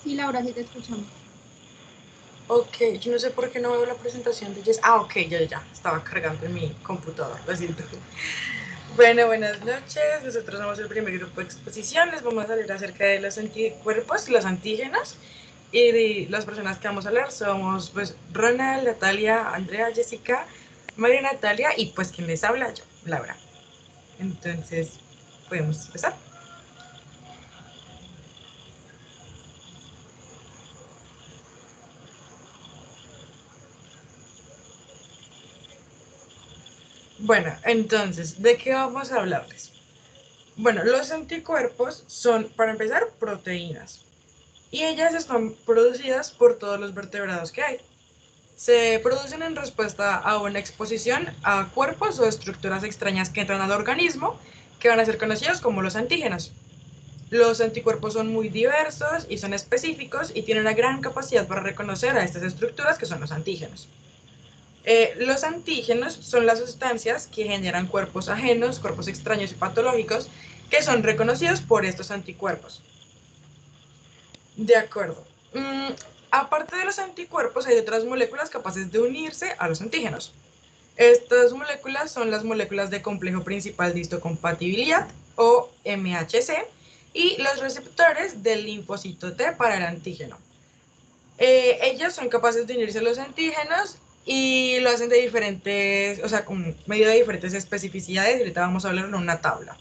Sí, Laura, sí te escuchamos. Ok, yo no sé por qué no veo la presentación de Jess. Ah, ok, ya, estaba cargando en mi computador, lo siento. Bueno, buenas noches. Nosotros somos el primer grupo de exposiciones. Vamos a hablar acerca de los anticuerpos, los antígenos. Y de las personas que vamos a hablar somos, pues, Ronald, Natalia, Andrea, Jessica, María Natalia y, pues, quien les habla, yo, Laura. Entonces, podemos empezar. Bueno, entonces, ¿de qué vamos a hablarles? Bueno, los anticuerpos son, para empezar, proteínas. Y ellas están producidas por todos los vertebrados que hay. Se producen en respuesta a una exposición a cuerpos o estructuras extrañas que entran al organismo, que van a ser conocidos como los antígenos. Los anticuerpos son muy diversos y son específicos y tienen una gran capacidad para reconocer a estas estructuras que son los antígenos. Los antígenos son las sustancias que generan cuerpos ajenos, cuerpos extraños y patológicos que son reconocidos por estos anticuerpos. De acuerdo. Aparte de los anticuerpos, hay otras moléculas capaces de unirse a los antígenos. Estas moléculas son las moléculas de complejo principal de histocompatibilidad, o MHC, y los receptores del linfocito T para el antígeno. Ellos son capaces de unirse a los antígenos y lo hacen de diferentes, o sea, con medio de diferentes especificidades, y ahorita vamos a hablar en una tabla.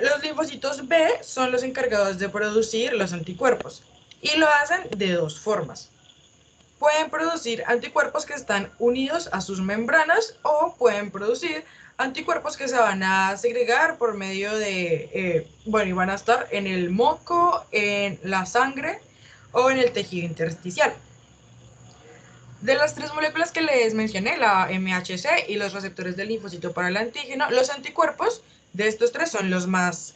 Los linfocitos B son los encargados de producir los anticuerpos y lo hacen de dos formas. Pueden producir anticuerpos que están unidos a sus membranas o pueden producir anticuerpos que se van a segregar por medio de, bueno, y van a estar en el moco, en la sangre o en el tejido intersticial. De las tres moléculas que les mencioné, la MHC y los receptores del linfocito para el antígeno, los anticuerpos de estos tres son los más,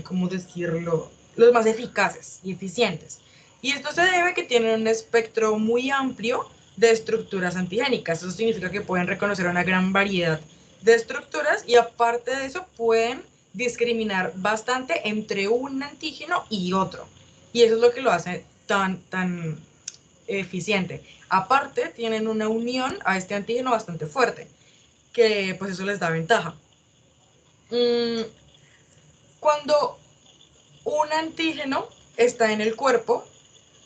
¿cómo decirlo? Los más eficaces y eficientes. Y esto se debe a que tienen un espectro muy amplio de estructuras antigénicas. Eso significa que pueden reconocer una gran variedad de estructuras y aparte de eso pueden discriminar bastante entre un antígeno y otro. Y eso es lo que lo hace tan eficiente. Aparte, tienen una unión a este antígeno bastante fuerte, que pues eso les da ventaja. Cuando un antígeno está en el cuerpo,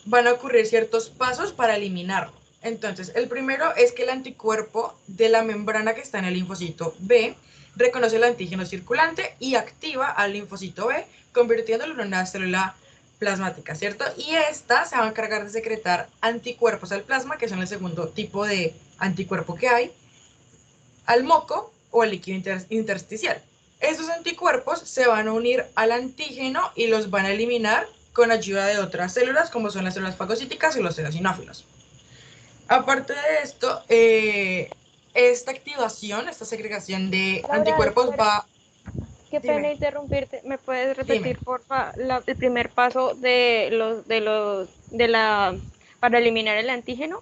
van a ocurrir ciertos pasos para eliminarlo. Entonces, el primero es que el anticuerpo de la membrana que está en el linfocito B reconoce el antígeno circulante y activa al linfocito B, convirtiéndolo en una célula plasmática, ¿cierto? Y esta se va a encargar de secretar anticuerpos al plasma, que son el segundo tipo de anticuerpo que hay, al moco o al líquido intersticial. Estos anticuerpos se van a unir al antígeno y los van a eliminar con ayuda de otras células, como son las células fagocíticas y los eosinófilos. Aparte de esto, esta activación, esta segregación de Laura, anticuerpos espera, va... qué Dime, pena interrumpirte. ¿Me puedes dime. repetir, porfa, el primer paso para eliminar el antígeno?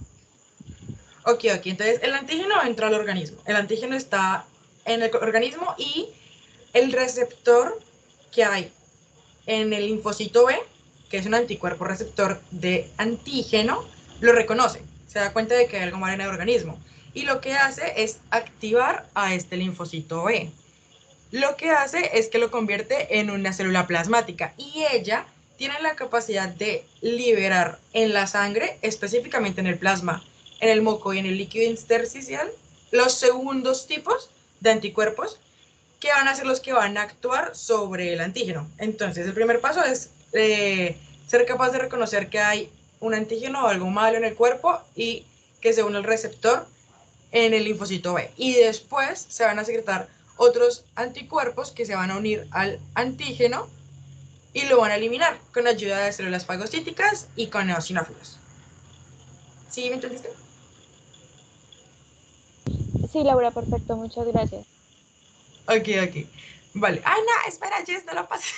Ok, entonces el antígeno entra al organismo. El antígeno está en el organismo y el receptor que hay en el linfocito B, que es un anticuerpo receptor de antígeno, lo reconoce. Se da cuenta de que hay algo mal en el organismo. Y lo que hace es activar a este linfocito B. Lo que hace es que lo convierte en una célula plasmática y ella tiene la capacidad de liberar en la sangre, específicamente en el plasma, en el moco y en el líquido intersticial, los segundos tipos de anticuerpos que van a ser los que van a actuar sobre el antígeno. Entonces, el primer paso es ser capaz de reconocer que hay un antígeno o algo malo en el cuerpo y que se une el receptor en el linfocito B. Y después se van a secretar otros anticuerpos que se van a unir al antígeno y lo van a eliminar con ayuda de células fagocíticas y con eosinófilos. ¿Sí me entendiste? Sí, Laura, perfecto, muchas gracias. Ok. Vale. Ay, no, espera, Jess, no lo pases.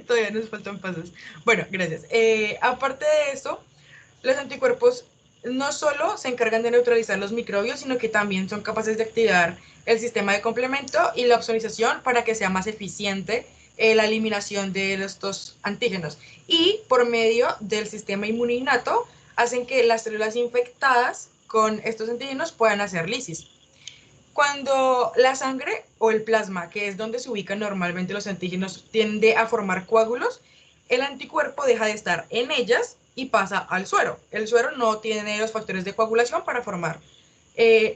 Todavía nos faltan pasos. Bueno, gracias. Aparte de eso, los anticuerpos no solo se encargan de neutralizar los microbios, sino que también son capaces de activar el sistema de complemento y la opsonización para que sea más eficiente la eliminación de estos antígenos. Y por medio del sistema inmunoinnato hacen que las células infectadas con estos antígenos puedan hacer lisis. Cuando la sangre o el plasma, que es donde se ubican normalmente los antígenos, tiende a formar coágulos, el anticuerpo deja de estar en ellas y pasa al suero. El suero no tiene los factores de coagulación para formar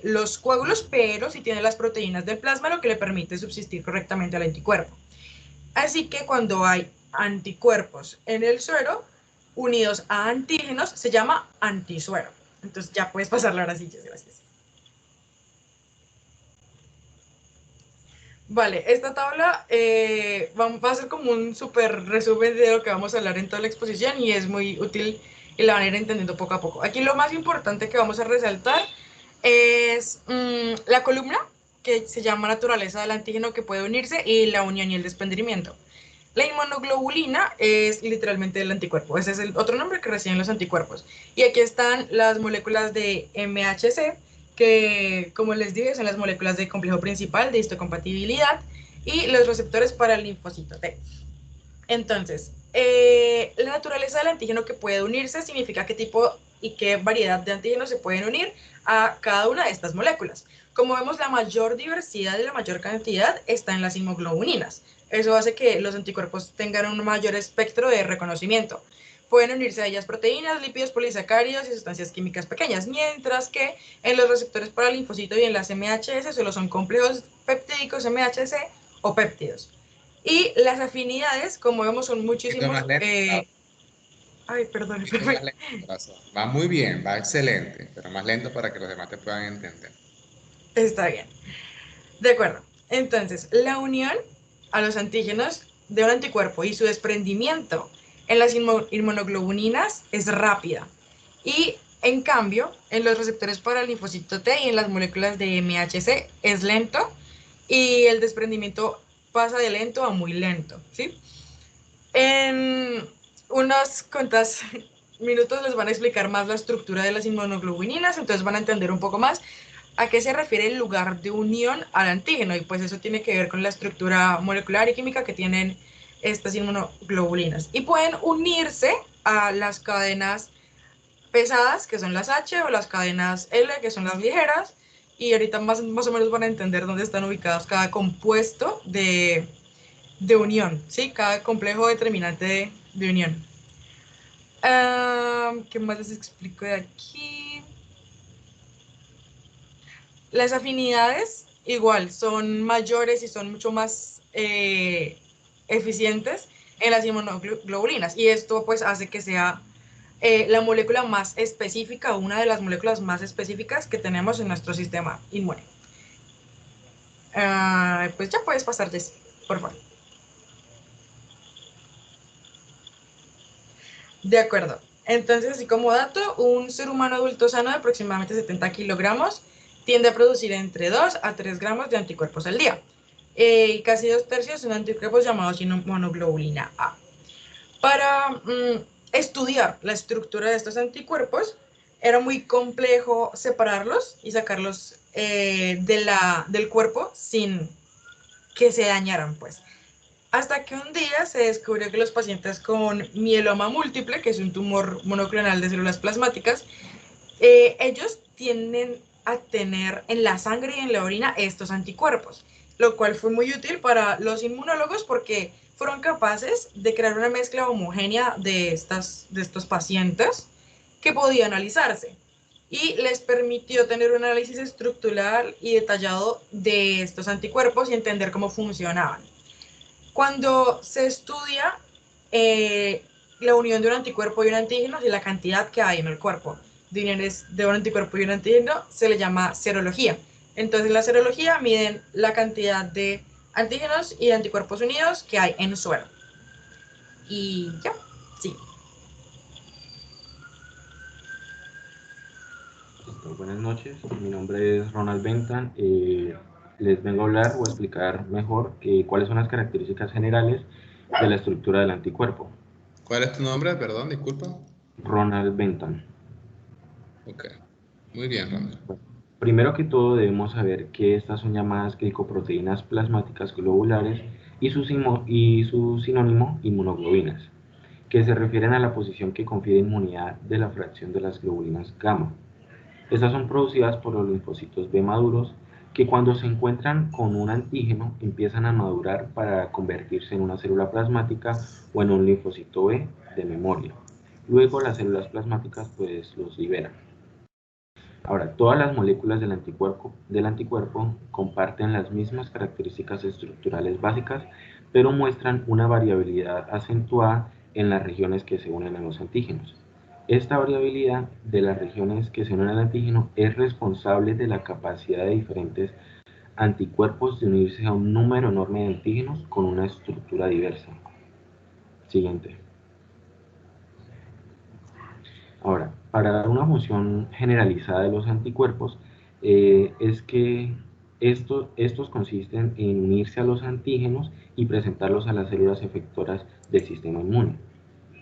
los coágulos, pero sí tiene las proteínas del plasma, lo que le permite subsistir correctamente al anticuerpo. Así que cuando hay anticuerpos en el suero unidos a antígenos, se llama antisuero. Entonces ya puedes pasarla ahora sí, gracias. Vale, esta tabla va a ser como un súper resumen de lo que vamos a hablar en toda la exposición y es muy útil y la van a ir entendiendo poco a poco. Aquí lo más importante que vamos a resaltar es la columna, que se llama naturaleza del antígeno que puede unirse, y la unión y el desprendimiento. La inmunoglobulina es literalmente el anticuerpo, ese es el otro nombre que reciben los anticuerpos. Y aquí están las moléculas de MHC, que como les dije son las moléculas de complejo principal de histocompatibilidad, y los receptores para el linfocito T. Entonces, la naturaleza del antígeno que puede unirse significa qué tipo y qué variedad de antígenos se pueden unir a cada una de estas moléculas. Como vemos, la mayor diversidad y la mayor cantidad está en las inmunoglobulinas. Eso hace que los anticuerpos tengan un mayor espectro de reconocimiento. Pueden unirse a ellas proteínas, lípidos, polisacáridos y sustancias químicas pequeñas, mientras que en los receptores para el linfocito y en las MHS solo son complejos peptídicos MHC o péptidos. Y las afinidades, como vemos, son Un poquito muchísimos. más lento, Ay, perdón, un poquito más lento, corazón. Va muy bien, va excelente, pero más lento para que los demás te puedan entender. está bien. De acuerdo. Entonces, la unión a los antígenos de un anticuerpo y su desprendimiento en las inmunoglobulinas es rápida. Y en cambio, en los receptores para el linfocito T y en las moléculas de MHC es lento, y el desprendimiento pasa de lento a muy lento, ¿sí? En unos cuantos minutos les van a explicar más la estructura de las inmunoglobulinas, entonces van a entender un poco más a qué se refiere el lugar de unión al antígeno, y pues eso tiene que ver con la estructura molecular y química que tienen estas inmunoglobulinas. Y pueden unirse a las cadenas pesadas, que son las H, o las cadenas L, que son las ligeras, y ahorita más o menos van a entender dónde están ubicados cada compuesto de unión, ¿sí? Cada complejo determinante de unión. ¿Qué más les explico de aquí? Las afinidades, igual, son mayores y son mucho más eficientes en las inmunoglobulinas. Y esto pues hace que sea la molécula más específica, una de las moléculas más específicas que tenemos en nuestro sistema inmune. Pues ya puedes pasar, Jessy, por favor. De acuerdo. Entonces, así como dato, un ser humano adulto sano de aproximadamente 70 kilogramos tiende a producir entre 2 a 3 gramos de anticuerpos al día. Y casi 2/3 son anticuerpos llamados inmunoglobulina A. Para estudiar la estructura de estos anticuerpos, era muy complejo separarlos y sacarlos del cuerpo sin que se dañaran, pues. Hasta que un día se descubrió que los pacientes con mieloma múltiple, que es un tumor monoclonal de células plasmáticas, ellos tienden a tener en la sangre y en la orina estos anticuerpos, lo cual fue muy útil para los inmunólogos porque fueron capaces de crear una mezcla homogénea de estos pacientes que podía analizarse, y les permitió tener un análisis estructural y detallado de estos anticuerpos y entender cómo funcionaban. Cuando se estudia la unión de un anticuerpo y un antígeno y la cantidad que hay en el cuerpo de uniones de un anticuerpo y un antígeno, se le llama serología. Entonces, la serología mide la cantidad de antígenos y de anticuerpos unidos que hay en suero. Y ya, sí. Buenas noches, mi nombre es Ronald Bentan. Les vengo a hablar o a explicar mejor cuáles son las características generales de la estructura del anticuerpo. ¿Cuál es tu nombre? Perdón, disculpa. Ronald Bentan. Ok, muy bien, Ronald. Bueno, primero que todo debemos saber que estas son llamadas glicoproteínas plasmáticas globulares y su sinónimo inmunoglobinas, que se refieren a la posición que confiere inmunidad de la fracción de las globulinas gamma. Estas son producidas por los linfocitos B maduros, que cuando se encuentran con un antígeno empiezan a madurar para convertirse en una célula plasmática o en un linfocito B de memoria. Luego las células plasmáticas pues los liberan. Ahora, todas las moléculas del anticuerpo comparten las mismas características estructurales básicas, pero muestran una variabilidad acentuada en las regiones que se unen a los antígenos. Esta variabilidad de las regiones que se unen al antígeno es responsable de la capacidad de diferentes anticuerpos de unirse a un número enorme de antígenos con una estructura diversa. Siguiente. Ahora, para dar una función generalizada de los anticuerpos, es que estos consisten en unirse a los antígenos y presentarlos a las células efectoras del sistema inmune.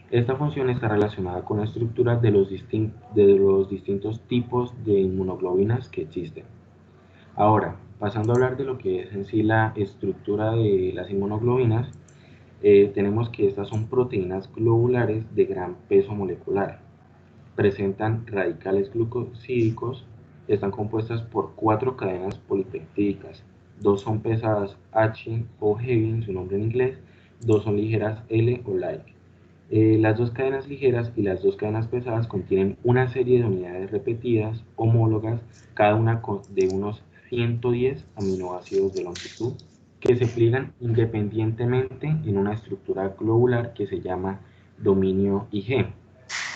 Esta función está relacionada con la estructura de los distintos tipos de inmunoglobinas que existen. Ahora, pasando a hablar de lo que es en sí la estructura de las inmunoglobinas, tenemos que estas son proteínas globulares de gran peso molecular. Presentan radicales glucosídicos, están compuestas por 4 cadenas polipeptídicas. 2 son pesadas H o heavy en su nombre en inglés, 2 son ligeras L o light. Las 2 cadenas ligeras y las 2 cadenas pesadas contienen una serie de unidades repetidas, homólogas, cada una de unos 110 aminoácidos de longitud, que se pliegan independientemente en una estructura globular que se llama dominio IG.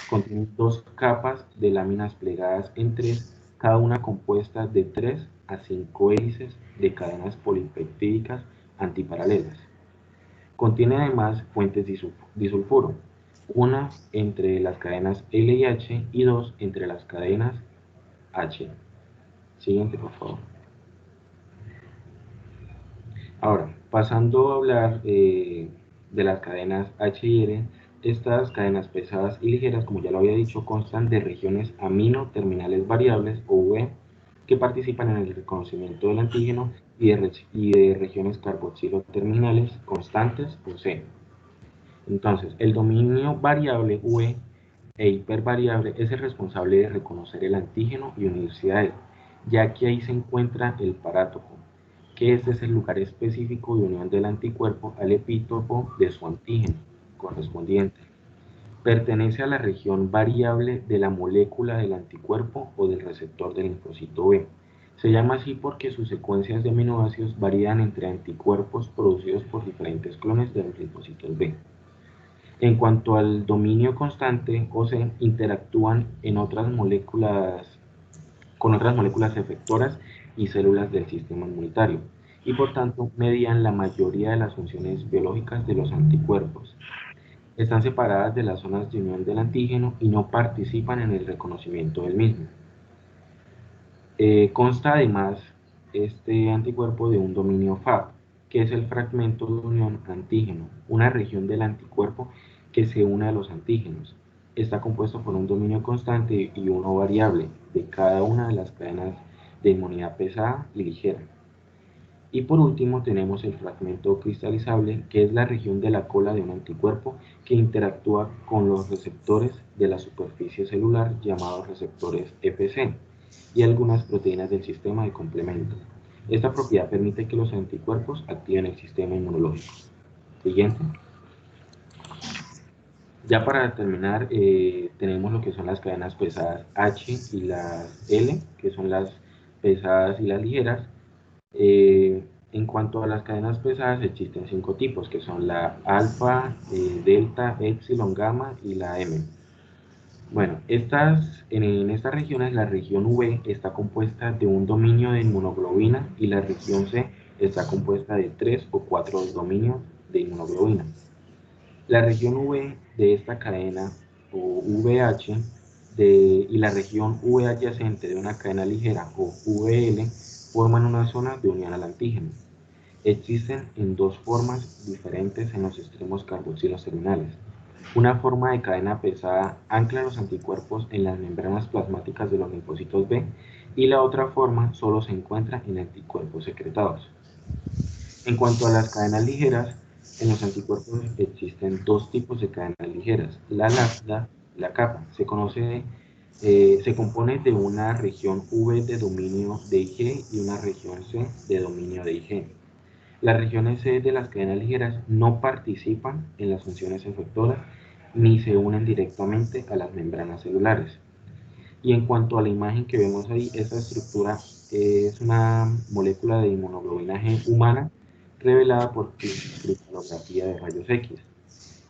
Contiene 2 capas de láminas plegadas en 3, cada una compuesta de 3 a 5 hélices de cadenas polipeptídicas antiparalelas. Contiene además fuentes disulfuro, una entre las cadenas L y H y 2 entre las cadenas H. Siguiente, por favor. Ahora, pasando a hablar de las cadenas H y L, estas cadenas pesadas y ligeras, como ya lo había dicho, constan de regiones amino terminales variables o V que participan en el reconocimiento del antígeno y de regiones carboxilo terminales constantes o C. Entonces, el dominio variable V e hipervariable es el responsable de reconocer el antígeno y unirse a él, ya que ahí se encuentra el parátopo, que este es el lugar específico de unión del anticuerpo al epítopo de su antígeno correspondiente. Pertenece a la región variable de la molécula del anticuerpo o del receptor del linfocito B. Se llama así porque sus secuencias de aminoácidos varían entre anticuerpos producidos por diferentes clones de los linfocitos B. En cuanto al dominio constante, o C, interactúan con otras moléculas efectoras y células del sistema inmunitario, y por tanto median la mayoría de las funciones biológicas de los anticuerpos. Están separadas de las zonas de unión del antígeno y no participan en el reconocimiento del mismo. Consta además este anticuerpo de un dominio FAB, que es el fragmento de unión antígeno, una región del anticuerpo que se une a los antígenos. Está compuesto por un dominio constante y uno variable de cada una de las cadenas de inmunidad pesada y ligera. Y por último tenemos el fragmento cristalizable, que es la región de la cola de un anticuerpo que interactúa con los receptores de la superficie celular llamados receptores Fc y algunas proteínas del sistema de complemento. Esta propiedad permite que los anticuerpos activen el sistema inmunológico. Siguiente. Ya para terminar, tenemos lo que son las cadenas pesadas H y las L, que son las pesadas y las ligeras. En cuanto a las cadenas pesadas, existen 5 tipos, que son la alfa, delta, epsilon, gamma y la M. Bueno, en estas regiones, la región V está compuesta de un dominio de inmunoglobina y la región C está compuesta de 3 o 4 dominios de inmunoglobina. La región V de esta cadena, o VH, y la región V adyacente de una cadena ligera, o VL, forman una zona de unión al antígeno. Existen en 2 formas diferentes en los extremos carboxilos terminales. Una forma de cadena pesada ancla los anticuerpos en las membranas plasmáticas de los linfocitos B y la otra forma solo se encuentra en anticuerpos secretados. En cuanto a las cadenas ligeras, en los anticuerpos existen dos tipos de cadenas ligeras, la lambda y la kappa. Se compone de una región V de dominio de IG y una región C de dominio de IG. Las regiones C de las cadenas ligeras no participan en las funciones efectoras ni se unen directamente a las membranas celulares. Y en cuanto a la imagen que vemos ahí, esta estructura es una molécula de inmunoglobulina G humana revelada por cristalografía de rayos X.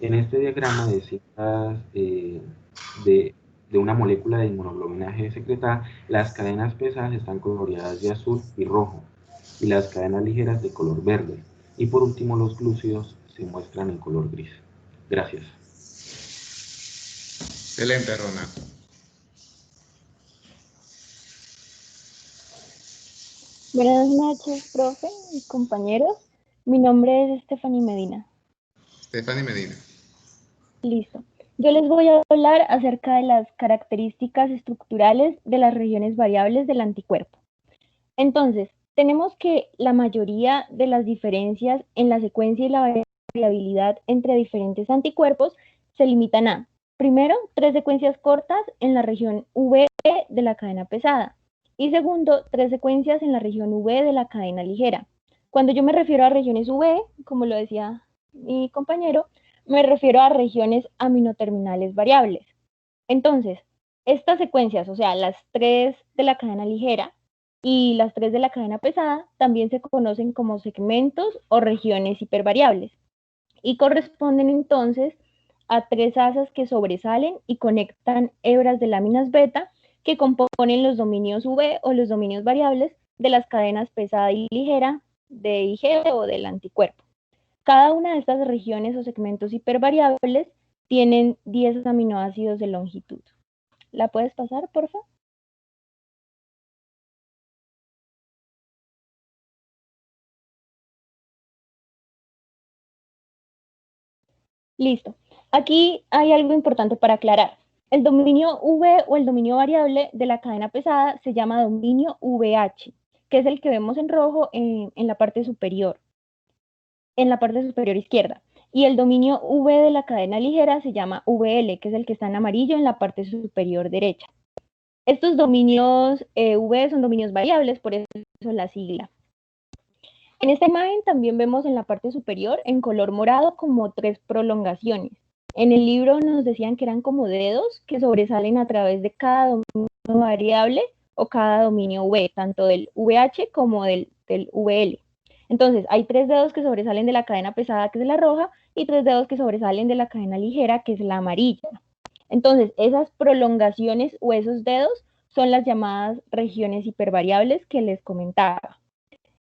En este diagrama de cintas de una molécula de inmunoglobulina G secretada, las cadenas pesadas están coloreadas de azul y rojo, y las cadenas ligeras de color verde. Y por último, los glúcidos se muestran en color gris. Gracias. Excelente, Ronald. Buenas noches, profe y compañeros. Mi nombre es Stephanie Medina. Stephanie Medina. Listo. Yo les voy a hablar acerca de las características estructurales de las regiones variables del anticuerpo. Entonces, tenemos que la mayoría de las diferencias en la secuencia y la variabilidad entre diferentes anticuerpos se limitan a, primero, 3 secuencias cortas en la región V de la cadena pesada y segundo, 3 secuencias en la región V de la cadena ligera. Cuando yo me refiero a regiones V, como lo decía mi compañero, me refiero a regiones aminoterminales variables. Entonces, estas secuencias, o sea, las 3 de la cadena ligera y las 3 de la cadena pesada, también se conocen como segmentos o regiones hipervariables y corresponden entonces a 3 asas que sobresalen y conectan hebras de láminas beta que componen los dominios V o los dominios variables de las cadenas pesada y ligera de IG o del anticuerpo. Cada una de estas regiones o segmentos hipervariables tienen 10 aminoácidos de longitud. ¿La puedes pasar, por favor? Listo. Aquí hay algo importante para aclarar. El dominio V o el dominio variable de la cadena pesada se llama dominio VH, que es el que vemos en rojo en la parte superior izquierda. Y el dominio V de la cadena ligera se llama VL, que es el que está en amarillo en la parte superior derecha. Estos dominios V son dominios variables, por eso la sigla. En esta imagen también vemos en la parte superior, en color morado, como 3 prolongaciones. En el libro nos decían que eran como dedos que sobresalen a través de cada dominio variable o cada dominio V, tanto del VH como del VL. Entonces, hay 3 dedos que sobresalen de la cadena pesada, que es la roja, y 3 dedos que sobresalen de la cadena ligera, que es la amarilla. Entonces, esas prolongaciones o esos dedos son las llamadas regiones hipervariables que les comentaba.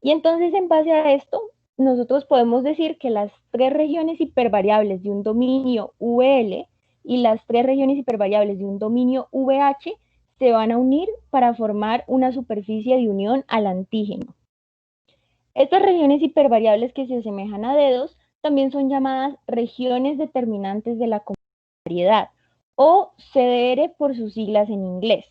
Y entonces, en base a esto, nosotros podemos decir que las 3 regiones hipervariables de un dominio VL y las 3 regiones hipervariables de un dominio VH se van a unir para formar una superficie de unión al antígeno. Estas regiones hipervariables que se asemejan a dedos también son llamadas regiones determinantes de la complementariedad, o CDR por sus siglas en inglés,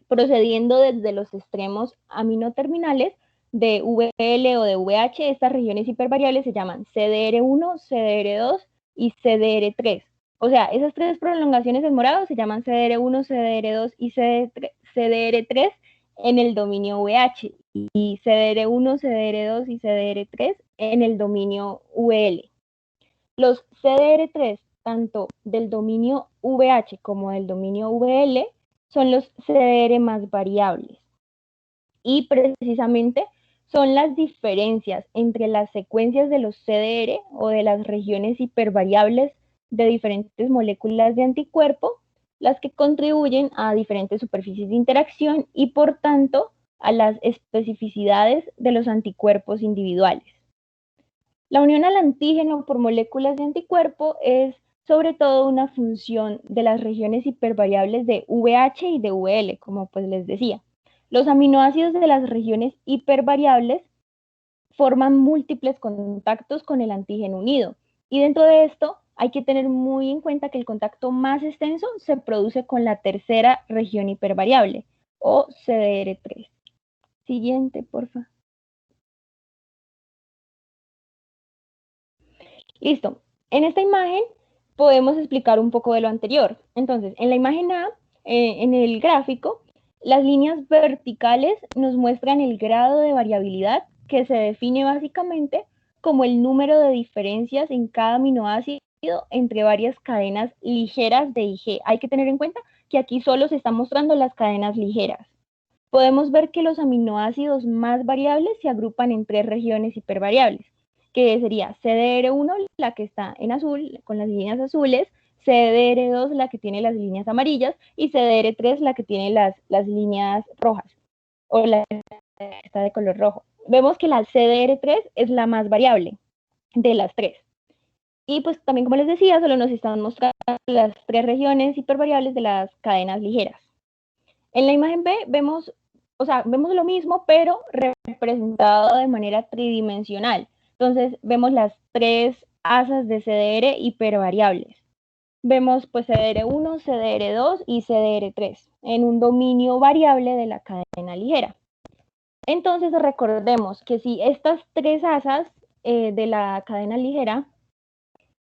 procediendo desde los extremos aminoterminales de VL o de VH. Estas regiones hipervariables se llaman CDR1, CDR2 y CDR3. O sea, esas 3 prolongaciones en morado se llaman CDR1, CDR2 y CDR3 en el dominio VH y CDR1, CDR2 y CDR3 en el dominio VL. Los CDR3, tanto del dominio VH como del dominio VL, son los CDR más variables. Y precisamente son las diferencias entre las secuencias de los CDR o de las regiones hipervariables de diferentes moléculas de anticuerpo las que contribuyen a diferentes superficies de interacción y por tanto a las especificidades de los anticuerpos individuales. La unión al antígeno por moléculas de anticuerpo es sobre todo una función de las regiones hipervariables de VH y de VL, como pues les decía. Los aminoácidos de las regiones hipervariables forman múltiples contactos con el antígeno unido. Y dentro de esto hay que tener muy en cuenta que el contacto más extenso se produce con la tercera región hipervariable, o CDR3. Siguiente, porfa. Listo. En esta imagen podemos explicar un poco de lo anterior. Entonces, en la imagen A, en el gráfico, las líneas verticales nos muestran el grado de variabilidad que se define básicamente como el número de diferencias en cada aminoácido entre varias cadenas ligeras de IG. Hay que tener en cuenta que aquí solo se están mostrando las cadenas ligeras. Podemos ver que los aminoácidos más variables se agrupan en 3 regiones hipervariables, que sería CDR1, la que está en azul, con las líneas azules, CDR2, la que tiene las líneas amarillas, y CDR3, la que tiene las líneas rojas, o la que está de color rojo. Vemos que la CDR3 es la más variable de las 3. Y pues también, como les decía, solo nos están mostrando las 3 regiones hipervariables de las cadenas ligeras. En la imagen B vemos lo mismo, pero representado de manera tridimensional. Entonces, vemos las 3 asas de CDR hipervariables. Vemos pues CDR1, CDR2 y CDR3 en un dominio variable de la cadena ligera. Entonces, recordemos que si estas 3 asas de la cadena ligera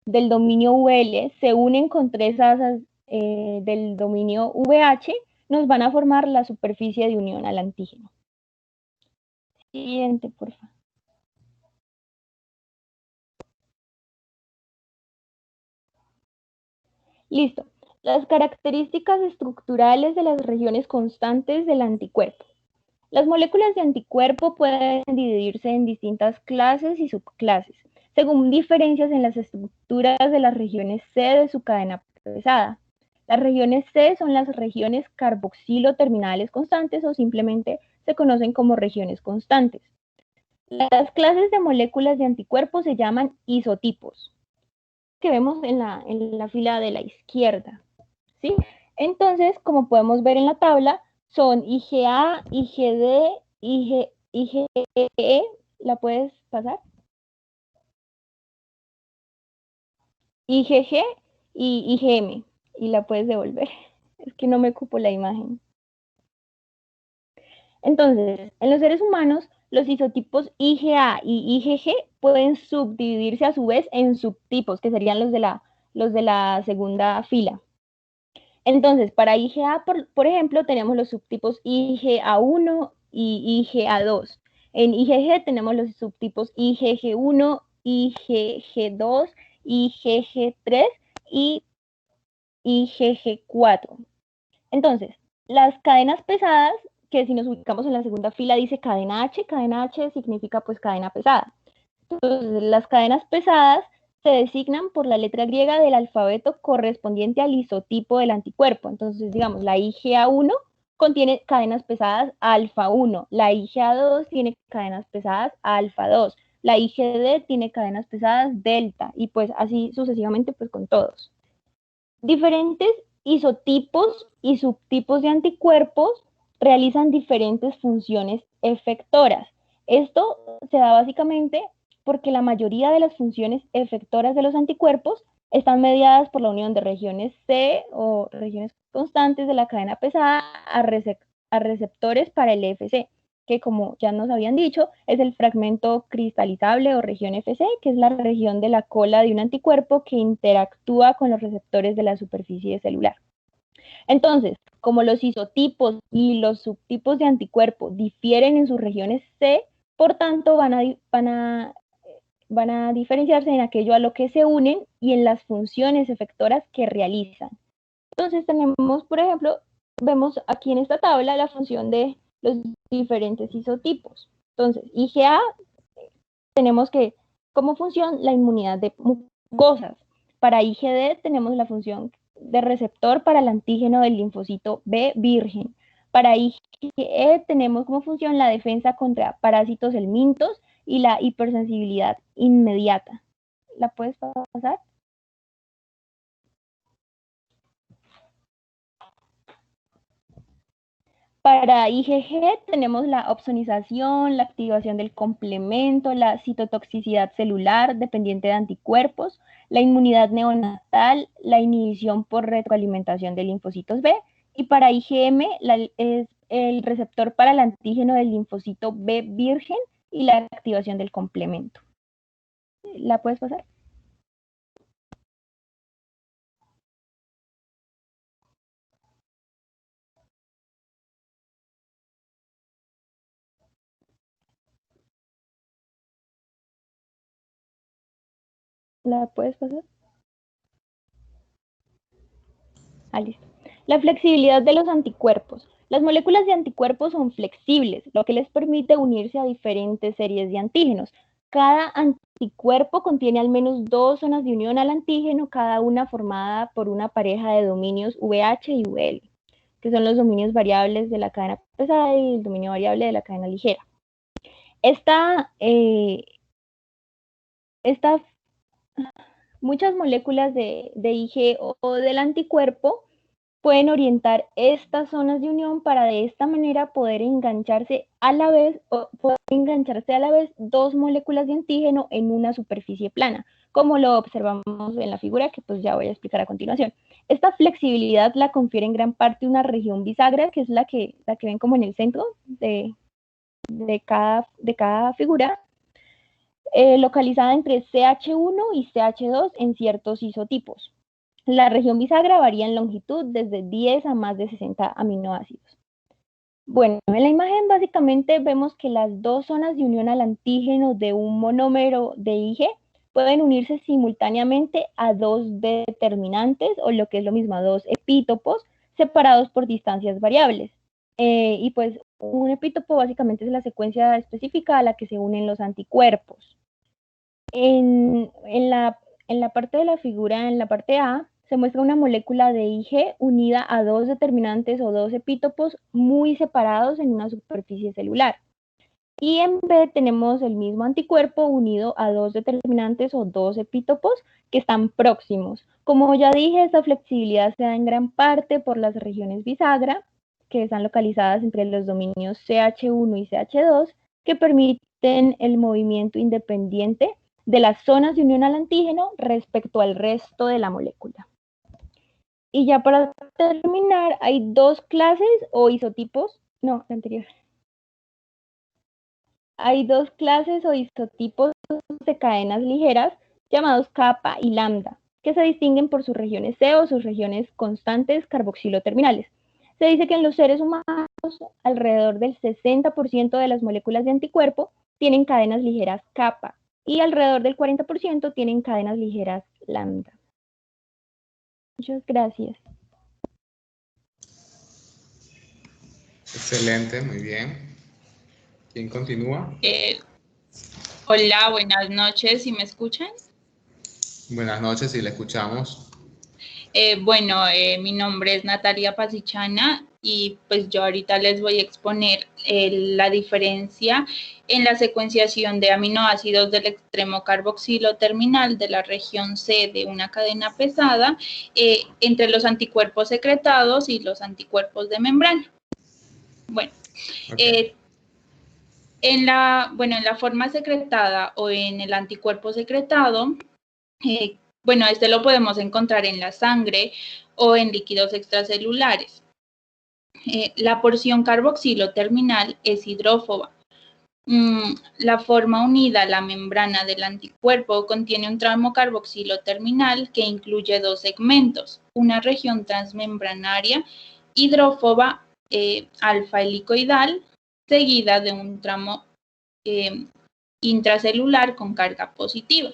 del dominio VL se unen con 3 asas del dominio VH, nos van a formar la superficie de unión al antígeno. Siguiente, por favor. Listo. Las características estructurales de las regiones constantes del anticuerpo. Las moléculas de anticuerpo pueden dividirse en distintas clases y subclases, según diferencias en las estructuras de las regiones C de su cadena pesada. Las regiones C son las regiones carboxilo terminales constantes o simplemente se conocen como regiones constantes. Las clases de moléculas de anticuerpos se llaman isotipos, que vemos en la fila de la izquierda, ¿sí? Entonces, como podemos ver en la tabla, son IgA, IgD, IgE, ¿la puedes pasar? IgG y IgM, y la puedes devolver. Es que no me cupo la imagen. Entonces, en los seres humanos, los isotipos IgA y IgG pueden subdividirse a su vez en subtipos, que serían los de la segunda fila. Entonces, para IgA, por ejemplo, tenemos los subtipos IgA1 y IgA2. En IgG tenemos los subtipos IgG1, IgG2, IgG3 y IgG4. Entonces, las cadenas pesadas, que si nos ubicamos en la segunda fila dice cadena H significa pues cadena pesada. Entonces, las cadenas pesadas se designan por la letra griega del alfabeto correspondiente al isotipo del anticuerpo. Entonces, digamos, la IgA1 contiene cadenas pesadas alfa 1, la IgA2 tiene cadenas pesadas alfa 2, la IgD tiene cadenas pesadas delta, y pues así sucesivamente pues con todos. Diferentes isotipos y subtipos de anticuerpos realizan diferentes funciones efectoras. Esto se da básicamente porque la mayoría de las funciones efectoras de los anticuerpos están mediadas por la unión de regiones C o regiones constantes de la cadena pesada a receptores para el FC, que como ya nos habían dicho, es el fragmento cristalizable o región FC, que es la región de la cola de un anticuerpo que interactúa con los receptores de la superficie celular. Entonces, como los isotipos y los subtipos de anticuerpo difieren en sus regiones C, por tanto van a diferenciarse en aquello a lo que se unen y en las funciones efectoras que realizan. Entonces tenemos, por ejemplo, vemos aquí en esta tabla la función de los diferentes isotipos. Entonces, IgA, tenemos que, como función, la inmunidad de mucosas. Para IgD tenemos la función de receptor para el antígeno del linfocito B virgen. Para IgE tenemos como función la defensa contra parásitos helmintos y la hipersensibilidad inmediata. ¿La puedes pasar? Para IgG tenemos la opsonización, la activación del complemento, la citotoxicidad celular dependiente de anticuerpos, la inmunidad neonatal, la inhibición por retroalimentación de linfocitos B, y para IgM es el receptor para el antígeno del linfocito B virgen y la activación del complemento. ¿La puedes pasar? ¿La puedes pasar? Listo. La flexibilidad de los anticuerpos. Las moléculas de anticuerpos son flexibles, lo que les permite unirse a diferentes series de antígenos. Cada anticuerpo contiene al menos 2 zonas de unión al antígeno, cada una formada por una pareja de dominios VH y VL, que son los dominios variables de la cadena pesada y el dominio variable de la cadena ligera. Muchas moléculas de IG o del anticuerpo pueden orientar estas zonas de unión para de esta manera poder engancharse a la vez dos moléculas de antígeno en una superficie plana, como lo observamos en la figura que pues ya voy a explicar a continuación. Esta flexibilidad la confiere en gran parte una región bisagra, que es la que ven como en el centro de cada figura, localizada entre CH1 y CH2 en ciertos isotipos. La región bisagra varía en longitud desde 10 a más de 60 aminoácidos. Bueno, en la imagen básicamente vemos que las dos zonas de unión al antígeno de un monómero de IG pueden unirse simultáneamente a dos determinantes, o lo que es lo mismo, a dos epítopos separados por distancias variables. Y pues un epítopo básicamente es la secuencia específica a la que se unen los anticuerpos. En la parte de la figura, en la parte A, se muestra una molécula de IG unida a dos determinantes o dos epítopos muy separados en una superficie celular. Y en B tenemos el mismo anticuerpo unido a dos determinantes o dos epítopos que están próximos. Como ya dije, esta flexibilidad se da en gran parte por las regiones bisagra, que están localizadas entre los dominios CH1 y CH2, que permiten el movimiento independiente de las zonas de unión al antígeno respecto al resto de la molécula. Y ya para terminar, hay dos clases o isotipos, no, la anterior. Hay dos clases o isotipos de cadenas ligeras llamados kappa y lambda, que se distinguen por sus regiones C o sus regiones constantes carboxiloterminales. Se dice que en los seres humanos alrededor del 60% de las moléculas de anticuerpo tienen cadenas ligeras kappa y alrededor del 40% tienen cadenas ligeras lambda. Muchas gracias. Excelente, muy bien. ¿Quién continúa? Hola, buenas noches, ¿sí me escuchan? Buenas noches, sí, le escuchamos. Mi nombre es Natalia Pasichana y pues yo ahorita les voy a exponer la diferencia en la secuenciación de aminoácidos del extremo carboxilo terminal de la región C de una cadena pesada entre los anticuerpos secretados y los anticuerpos de membrana. Bueno, okay. En la forma secretada o en el anticuerpo secretado, este lo podemos encontrar en la sangre o en líquidos extracelulares. La porción carboxilo terminal es hidrófoba. La forma unida a la membrana del anticuerpo contiene un tramo carboxilo terminal que incluye dos segmentos, una región transmembranaria hidrófoba alfa helicoidal, seguida de un tramo intracelular con carga positiva.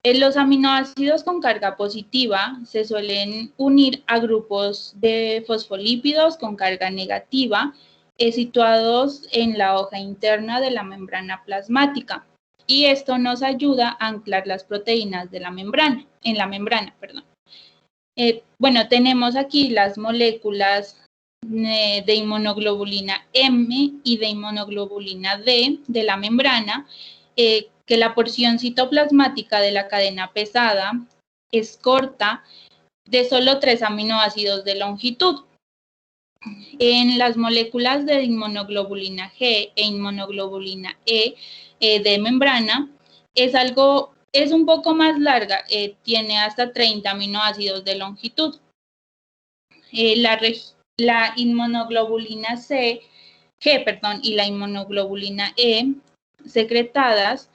Los aminoácidos con carga positiva se suelen unir a grupos de fosfolípidos con carga negativa situados en la hoja interna de la membrana plasmática, y esto nos ayuda a anclar las proteínas de la membrana, tenemos aquí las moléculas de inmunoglobulina M y de inmunoglobulina D de la membrana, que la porción citoplasmática de la cadena pesada es corta, de solo 3 aminoácidos de longitud. En las moléculas de inmunoglobulina G e inmunoglobulina E de membrana es un poco más larga, tiene hasta 30 aminoácidos de longitud. La inmunoglobulina G y la inmunoglobulina E secretadas,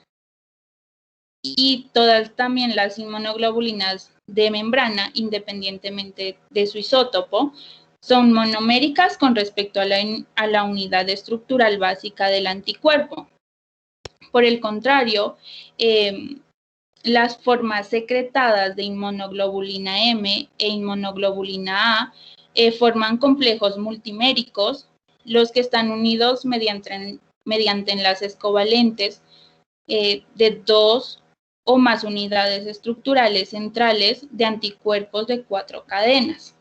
y todas también las inmunoglobulinas de membrana, independientemente de su isótopo, son monoméricas con respecto a la unidad estructural básica del anticuerpo. Por el contrario, las formas secretadas de inmunoglobulina M e inmunoglobulina A forman complejos multiméricos, los que están unidos mediante enlaces covalentes de 2 o más unidades estructurales centrales de anticuerpos de 4 cadenas.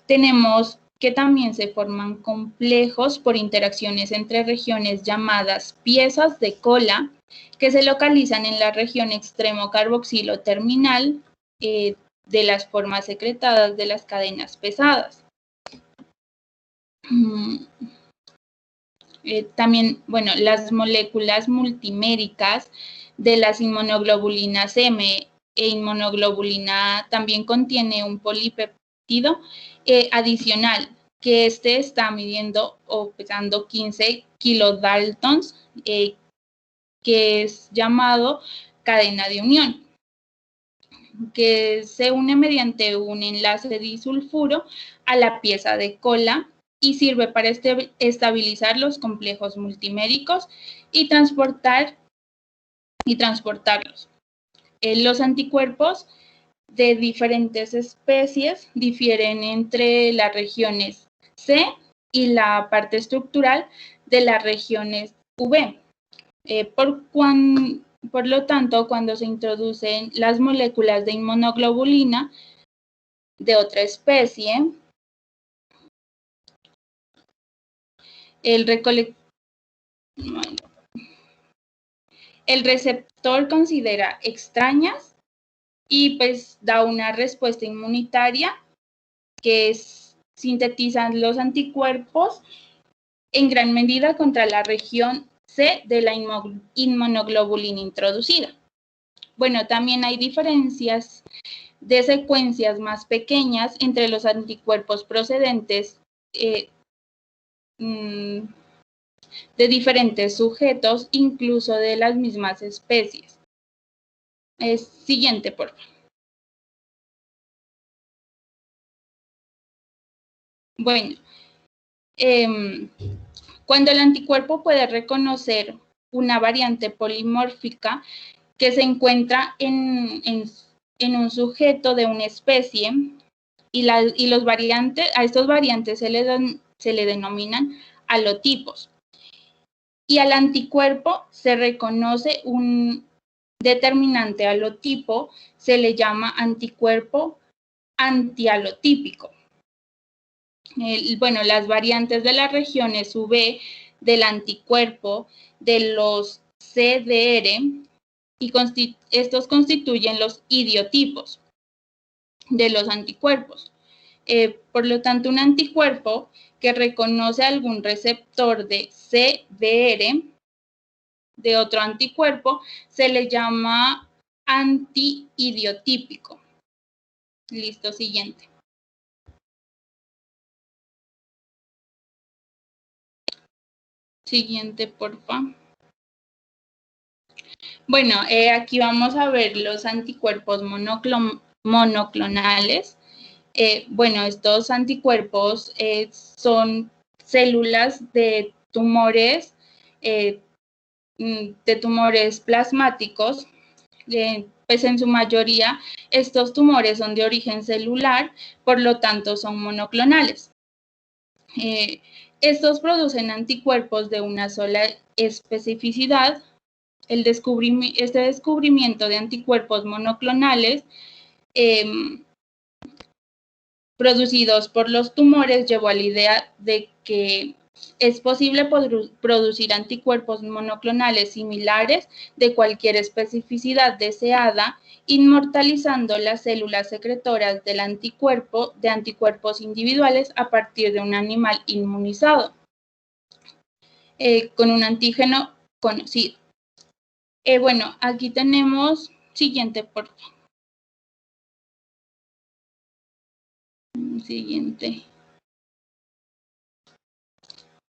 Tenemos que también se forman complejos por interacciones entre regiones llamadas piezas de cola, que se localizan en la región extremo carboxilo terminal de las formas secretadas de las cadenas pesadas. También, bueno, las moléculas multiméricas de las inmunoglobulinas M e inmunoglobulina A también contiene un polipeptido adicional, que está midiendo o pesando 15 kilodaltons, que es llamado cadena de unión, que se une mediante un enlace disulfuro a la pieza de cola y sirve para estabilizar los complejos multiméricos y transportarlos. Los anticuerpos de diferentes especies difieren entre las regiones C y la parte estructural de las regiones V. Por lo tanto, cuando se introducen las moléculas de inmunoglobulina de otra especie, el receptor considera extrañas y pues da una respuesta inmunitaria que sintetizan los anticuerpos en gran medida contra la región C de la inmunoglobulina introducida. Bueno, también hay diferencias de secuencias más pequeñas entre los anticuerpos procedentes de diferentes sujetos, incluso de las mismas especies. Siguiente, por favor. Bueno, cuando el anticuerpo puede reconocer una variante polimórfica que se encuentra en un sujeto de una especie y a estos variantes se le denominan halotipos. Y al anticuerpo se reconoce un determinante halotipo, se le llama anticuerpo antihalotípico. Bueno, las variantes de las regiones UV del anticuerpo de los CDR y estos constituyen los idiotipos de los anticuerpos. Por lo tanto, un anticuerpo que reconoce algún receptor de CDR de otro anticuerpo se le llama antidiotípico. Listo, siguiente. Siguiente, por favor. Bueno, aquí vamos a ver los anticuerpos monoclonales. Bueno, estos anticuerpos son células de tumores plasmáticos. Pues en su mayoría estos tumores son de origen celular, por lo tanto son monoclonales. Estos producen anticuerpos de una sola especificidad. Este descubrimiento de anticuerpos monoclonales producidos por los tumores llevó a la idea de que es posible producir anticuerpos monoclonales similares de cualquier especificidad deseada, inmortalizando las células secretoras del anticuerpo de anticuerpos individuales a partir de un animal inmunizado con un antígeno conocido. Bueno, aquí tenemos, siguiente, por favor. Siguiente.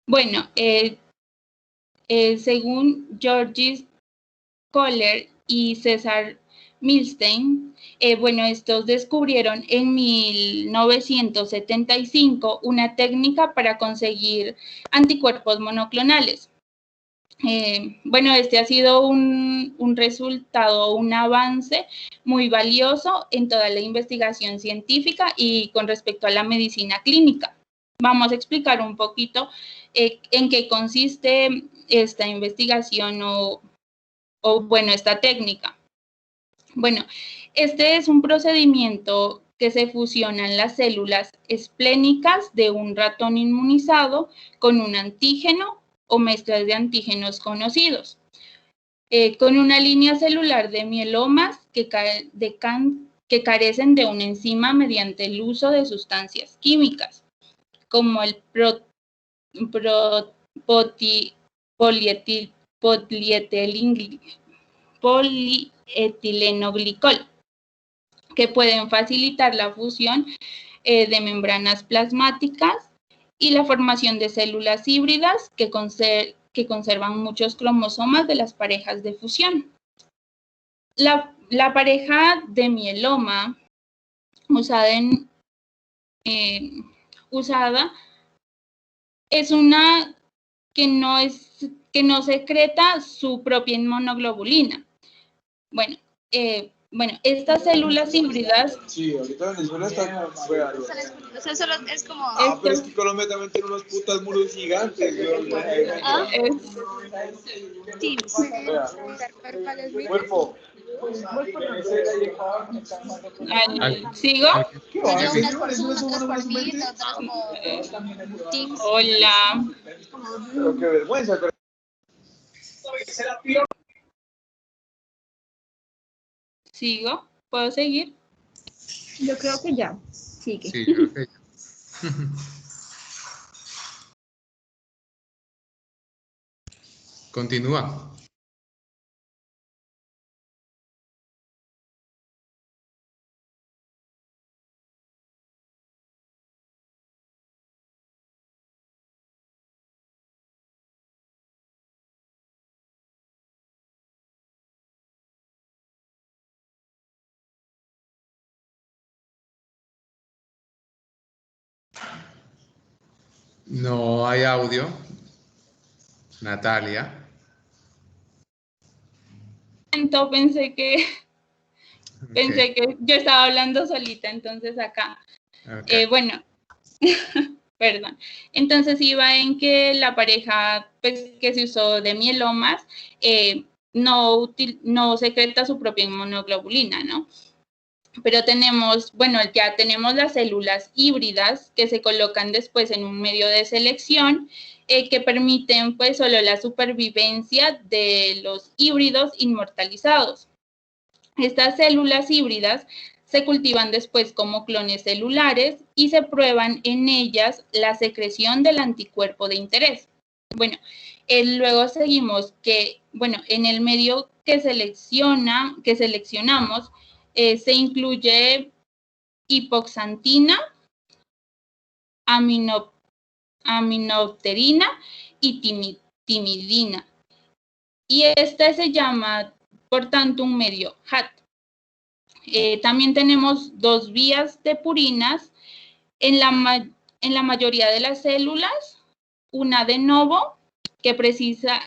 Bueno, según Georges Kohler y César Milstein, bueno, estos descubrieron en 1975 una técnica para conseguir anticuerpos monoclonales. Bueno, este ha sido un resultado, un avance muy valioso en toda la investigación científica y con respecto a la medicina clínica. Vamos a explicar un poquito en qué consiste esta investigación o bueno, esta técnica. Bueno, este es un procedimiento que se fusionan las células esplénicas de un ratón inmunizado con un antígeno o mezclas de antígenos conocidos, con una línea celular de mielomas que carecen de una enzima mediante el uso de sustancias químicas, como el polietilenglicol, que pueden facilitar la fusión de membranas plasmáticas y la formación de células híbridas que conservan muchos cromosomas de las parejas de fusión. La pareja de mieloma usada es una que no secreta su propia inmunoglobulina. Bueno, estas células híbridas... Sí, ahorita Venezuela está fuera. O sea, solo es como... Pero es que Colombia también tiene unos putas muros gigantes. Teams. Cuerpo. ¿Sigo? Unas por Zoom, otras por Meet, otras por Teams. Hola. Pero qué vergüenza. ¿Sigo? ¿Puedo seguir? Yo creo que ya. Sigue. Sí, creo que ya. Continúa. No hay audio. Natalia. Entonces pensé que yo estaba hablando solita, entonces acá. Okay. Bueno, perdón. Entonces iba en que la pareja pues, que se usó de mielomas no secreta su propia inmunoglobulina, ¿no? Pero ya tenemos las células híbridas que se colocan después en un medio de selección que permiten pues solo la supervivencia de los híbridos inmortalizados. Estas células híbridas se cultivan después como clones celulares y se prueban en ellas la secreción del anticuerpo de interés. Bueno, luego seguimos que, en el medio que seleccionamos se incluye hipoxantina, aminopterina y timidina. Y este se llama, por tanto, un medio HAT. También tenemos dos vías de purinas en la mayoría de las células, una de novo que precisa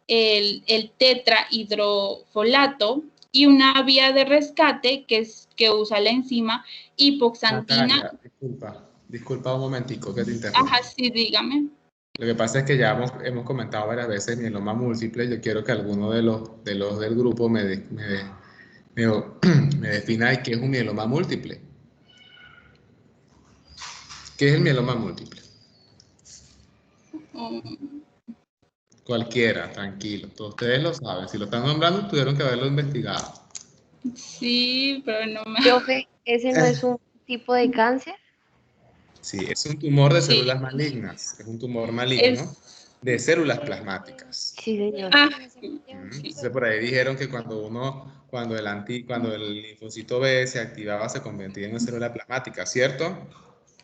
el tetrahidrofolato y una vía de rescate que usa la enzima hipoxantina. Natalia, disculpa un momentico que te interrumpa. Ajá, sí, dígame. Lo que pasa es que ya hemos comentado varias veces mieloma múltiple. Yo quiero que alguno de los del grupo me defina qué es un mieloma múltiple. ¿Qué es el mieloma múltiple? Cualquiera, tranquilo. Todos ustedes lo saben. Si lo están nombrando, tuvieron que haberlo investigado. Sí, pero no me... Profe, ¿ese no es un tipo de cáncer? Sí, es un tumor de células malignas. Es un tumor maligno de células plasmáticas. Sí, señor. Entonces por ahí dijeron que cuando el linfocito B se activaba, se convertía en una célula plasmática, ¿cierto?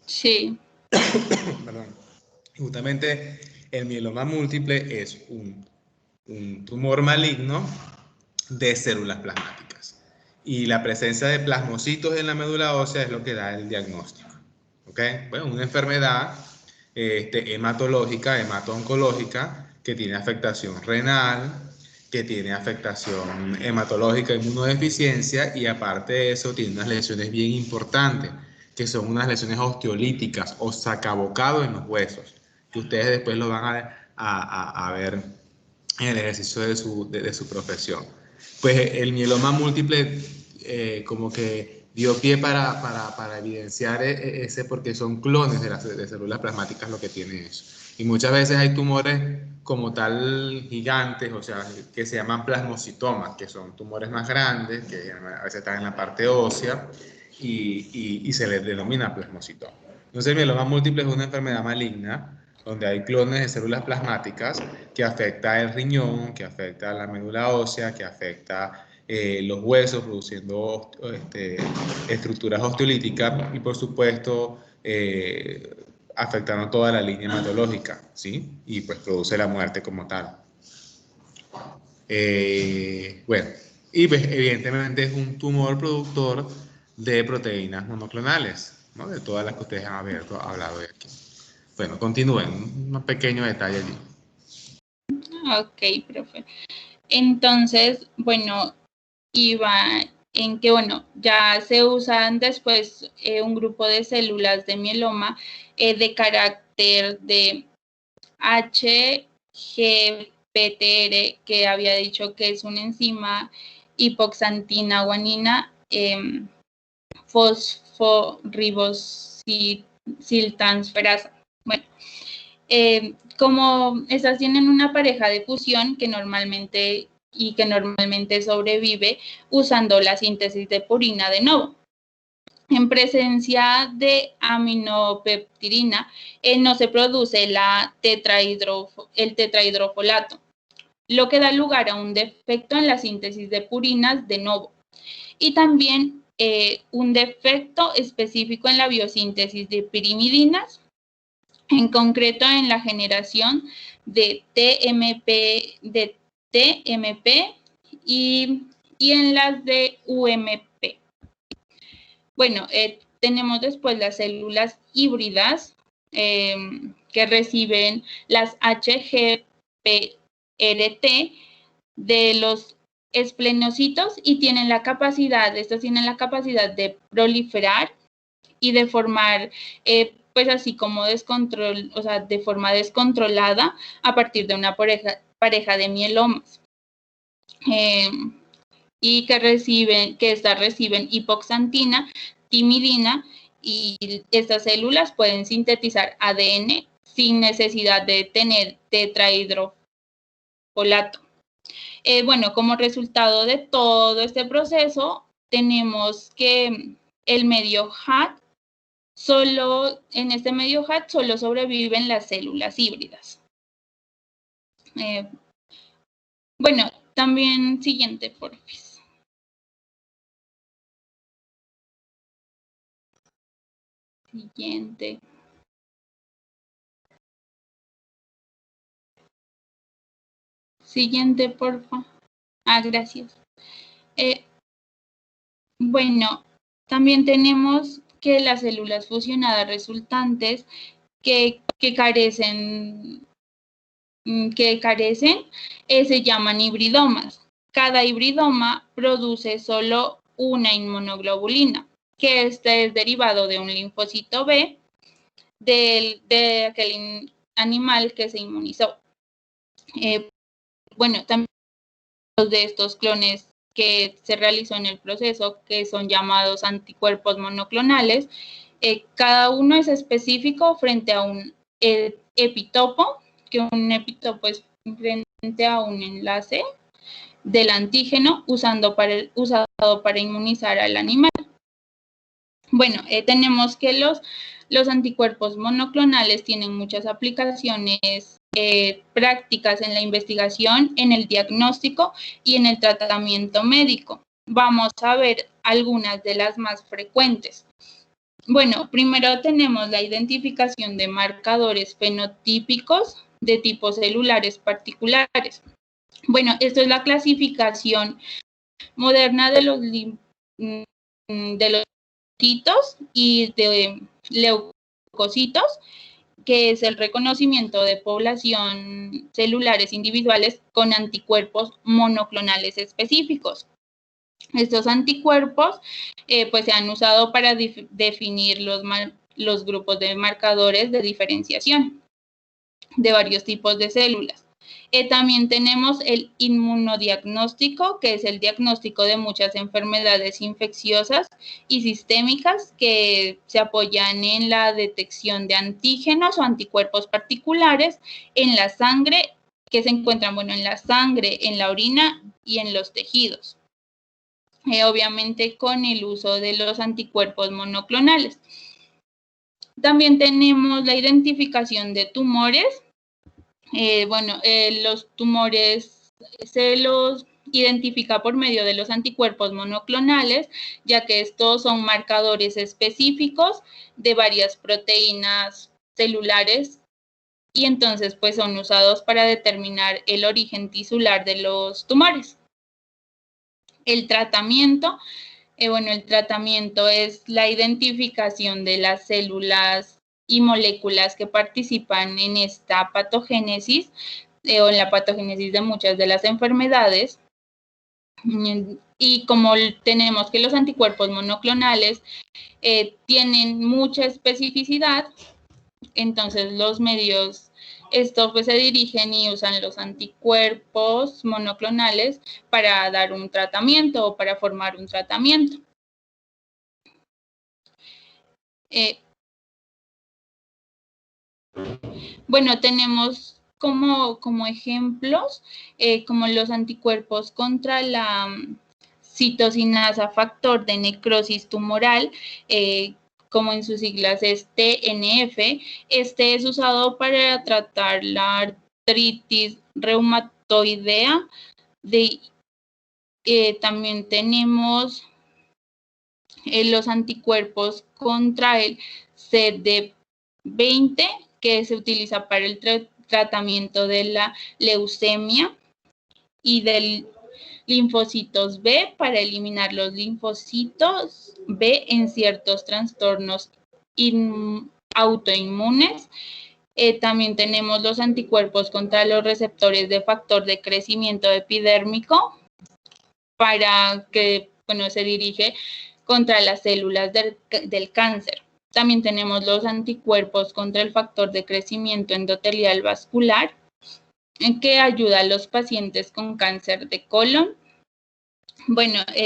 Sí. Perdón. Justamente el mieloma múltiple es un tumor maligno de células plasmáticas. Y la presencia de plasmocitos en la médula ósea es lo que da el diagnóstico. ¿Ok? Bueno, una enfermedad hematológica, hemato-oncológica, que tiene afectación renal, que tiene afectación hematológica, inmunodeficiencia, y aparte de eso tiene unas lesiones bien importantes, que son unas lesiones osteolíticas o sacabocado en los huesos, que ustedes después lo van a ver en el ejercicio de su profesión. Pues el mieloma múltiple como que dio pie para evidenciar ese, porque son clones de células plasmáticas lo que tiene eso. Y muchas veces hay tumores como tal gigantes, o sea, que se llaman plasmocitomas, que son tumores más grandes, que a veces están en la parte ósea, y se les denomina plasmocitoma. Entonces el mieloma múltiple es una enfermedad maligna donde hay clones de células plasmáticas que afecta el riñón, que afecta la médula ósea, que afecta los huesos, produciendo estructuras osteolíticas y, por supuesto, afectando toda la línea hematológica, ¿sí? Y pues produce la muerte como tal. Bueno, y pues evidentemente es un tumor productor de proteínas monoclonales, ¿no? De todas las que ustedes han hablado de aquí. Bueno, continúen, un pequeño detalle allí. Ok, profe. Entonces, bueno, iba en que, bueno, ya se usan después un grupo de células de mieloma de carácter de HGPTR, que había dicho que es una enzima hipoxantina guanina fosforibosiltransferasa. Bueno, como estas tienen una pareja de fusión que normalmente sobrevive usando la síntesis de purina de novo. En presencia de aminopeptidina no se produce el tetrahidrofolato, lo que da lugar a un defecto en la síntesis de purinas de novo y también un defecto específico en la biosíntesis de pirimidinas, en concreto en la generación de TMP y en las de UMP. Bueno, tenemos después las células híbridas que reciben las HGPRT de los esplenocitos y estas tienen la capacidad de proliferar y de formar pues así como de forma descontrolada a partir de una pareja de mielomas. Y que estas reciben hipoxantina, timidina, y estas células pueden sintetizar ADN sin necesidad de tener tetrahidrofolato. Bueno, como resultado de todo este proceso, tenemos que el medio HAT, en este medio HAT solo sobreviven las células híbridas. Bueno, también siguiente, porfis. Siguiente. Siguiente, porfa. Gracias. Bueno, también tenemos que las células fusionadas resultantes que carecen se llaman hibridomas. Cada hibridoma produce solo una inmunoglobulina, que este es derivado de un linfocito B de aquel animal que se inmunizó. Bueno, también de estos clones que se realizó en el proceso, que son llamados anticuerpos monoclonales, cada uno es específico frente a un epitopo, que un epitopo es frente a un enlace del antígeno usado para inmunizar al animal. Bueno, tenemos que los anticuerpos monoclonales tienen muchas aplicaciones prácticas en la investigación, en el diagnóstico y en el tratamiento médico. Vamos a ver algunas de las más frecuentes. Bueno, primero tenemos la identificación de marcadores fenotípicos de tipos celulares particulares. Bueno, esto es la clasificación moderna de los linfocitos y de leucocitos que es el reconocimiento de población celulares individuales con anticuerpos monoclonales específicos. Estos anticuerpos pues se han usado para definir los grupos de marcadores de diferenciación de varios tipos de células. También tenemos el inmunodiagnóstico, que es el diagnóstico de muchas enfermedades infecciosas y sistémicas que se apoyan en la detección de antígenos o anticuerpos particulares en la sangre, que se encuentran, bueno, en la sangre, en la orina y en los tejidos. Obviamente con el uso de los anticuerpos monoclonales. También tenemos la identificación de tumores. Los tumores se los identifica por medio de los anticuerpos monoclonales, ya que estos son marcadores específicos de varias proteínas celulares y entonces pues son usados para determinar el origen tisular de los tumores. El tratamiento, el tratamiento es la identificación de las células y moléculas que participan en esta patogénesis o en la patogénesis de muchas de las enfermedades. Y como tenemos que los anticuerpos monoclonales tienen mucha especificidad, entonces los medios estos pues se dirigen y usan los anticuerpos monoclonales para dar un tratamiento o para formar un tratamiento. Tenemos como ejemplos como los anticuerpos contra la citocinasa factor de necrosis tumoral, como en sus siglas es TNF. Este es usado para tratar la artritis reumatoidea. También tenemos los anticuerpos contra el CD20, que se utiliza para el tratamiento de la leucemia, y del linfocitos B para eliminar los linfocitos B en ciertos trastornos autoinmunes. También tenemos los anticuerpos contra los receptores de factor de crecimiento epidérmico, para que se dirige contra las células del cáncer. También tenemos los anticuerpos contra el factor de crecimiento endotelial vascular, que ayuda a los pacientes con cáncer de colon.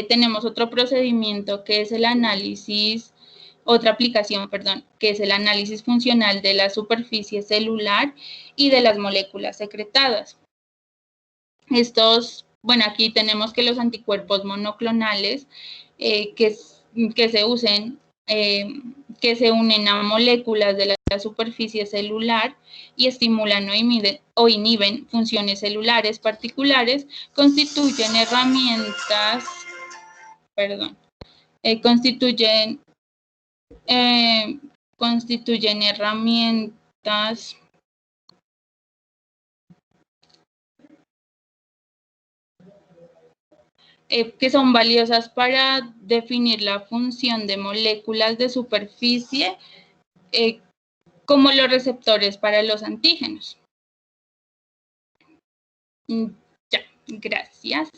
Tenemos otro procedimiento que es el análisis, otra aplicación, perdón, que es el análisis funcional de la superficie celular y de las moléculas secretadas. Aquí tenemos que los anticuerpos monoclonales que se unen a moléculas de la superficie celular y estimulan o inhiben funciones celulares particulares, constituyen herramientas que son valiosas para definir la función de moléculas de superficie, como los receptores para los antígenos. Ya, gracias.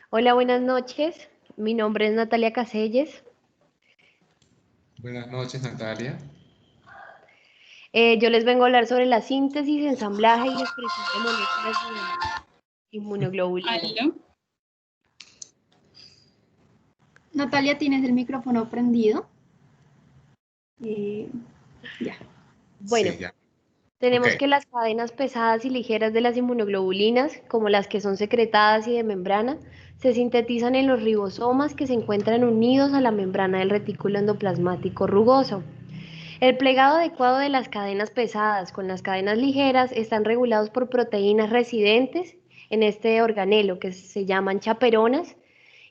Hola, buenas noches. Mi nombre es Natalia Caselles. Buenas noches, Natalia. Yo les vengo a hablar sobre la síntesis, ensamblaje y expresión de moléculas de inmunoglobulina. Natalia, ¿tienes el micrófono prendido? Ya. Bueno, Sí, ya. tenemos que las cadenas pesadas y ligeras de las inmunoglobulinas, como las que son secretadas y de membrana, se sintetizan en los ribosomas que se encuentran unidos a la membrana del retículo endoplasmático rugoso. El plegado adecuado de las cadenas pesadas con las cadenas ligeras están regulados por proteínas residentes en este organelo que se llaman chaperonas,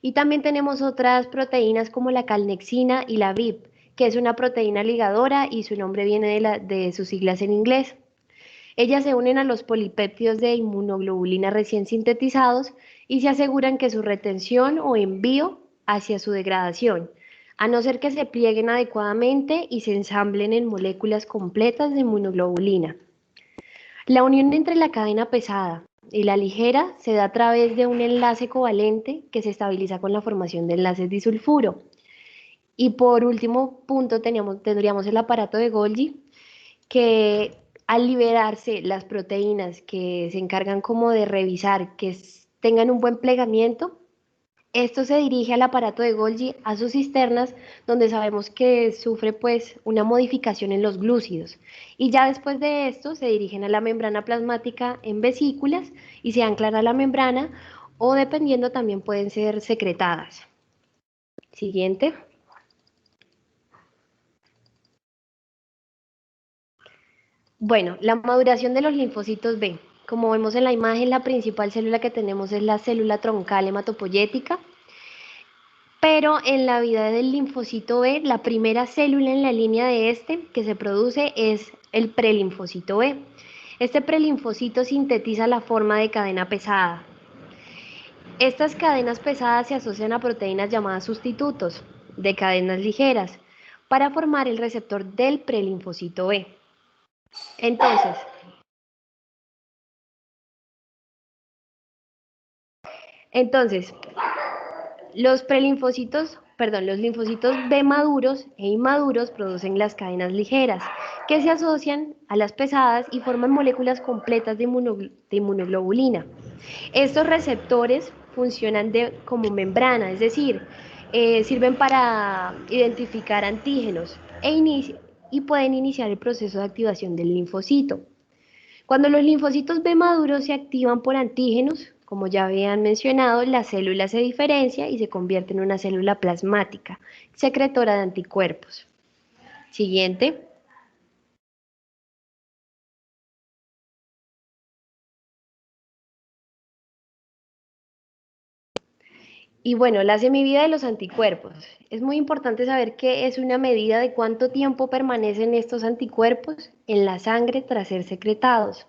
y también tenemos otras proteínas como la calnexina y la VIP, que es una proteína ligadora y su nombre viene de sus siglas en inglés. Ellas se unen a los polipéptidos de inmunoglobulina recién sintetizados y se aseguran que su retención o envío hacia su degradación. a no ser que se plieguen adecuadamente y se ensamblen en moléculas completas de inmunoglobulina. La unión entre la cadena pesada y la ligera se da a través de un enlace covalente que se estabiliza con la formación de enlaces disulfuro. Y por último punto tendríamos el aparato de Golgi, que al liberarse las proteínas que se encargan como de revisar que tengan un buen plegamiento, esto se dirige al aparato de Golgi, a sus cisternas, donde sabemos que sufre pues una modificación en los glúcidos. Y ya después de esto se dirigen a la membrana plasmática en vesículas y se anclan a la membrana o dependiendo también pueden ser secretadas. Siguiente. Bueno, la maduración de los linfocitos B. Como vemos en la imagen, la principal célula que tenemos es la célula troncal hematopoyética. Pero en la vida del linfocito B, la primera célula en la línea de este que se produce es el prelinfocito B. Este prelinfocito sintetiza la forma de cadena pesada. Estas cadenas pesadas se asocian a proteínas llamadas sustitutos de cadenas ligeras para formar el receptor del prelinfocito B. Entonces, los linfocitos B maduros e inmaduros producen las cadenas ligeras, que se asocian a las pesadas y forman moléculas completas de inmunoglobulina. Estos receptores funcionan como membrana, es decir, sirven para identificar antígenos y pueden iniciar el proceso de activación del linfocito. Cuando los linfocitos B maduros se activan por antígenos, como ya habían mencionado, la célula se diferencia y se convierte en una célula plasmática, secretora de anticuerpos. Siguiente. Y bueno, la semivida de los anticuerpos. Es muy importante saber que es una medida de cuánto tiempo permanecen estos anticuerpos en la sangre tras ser secretados.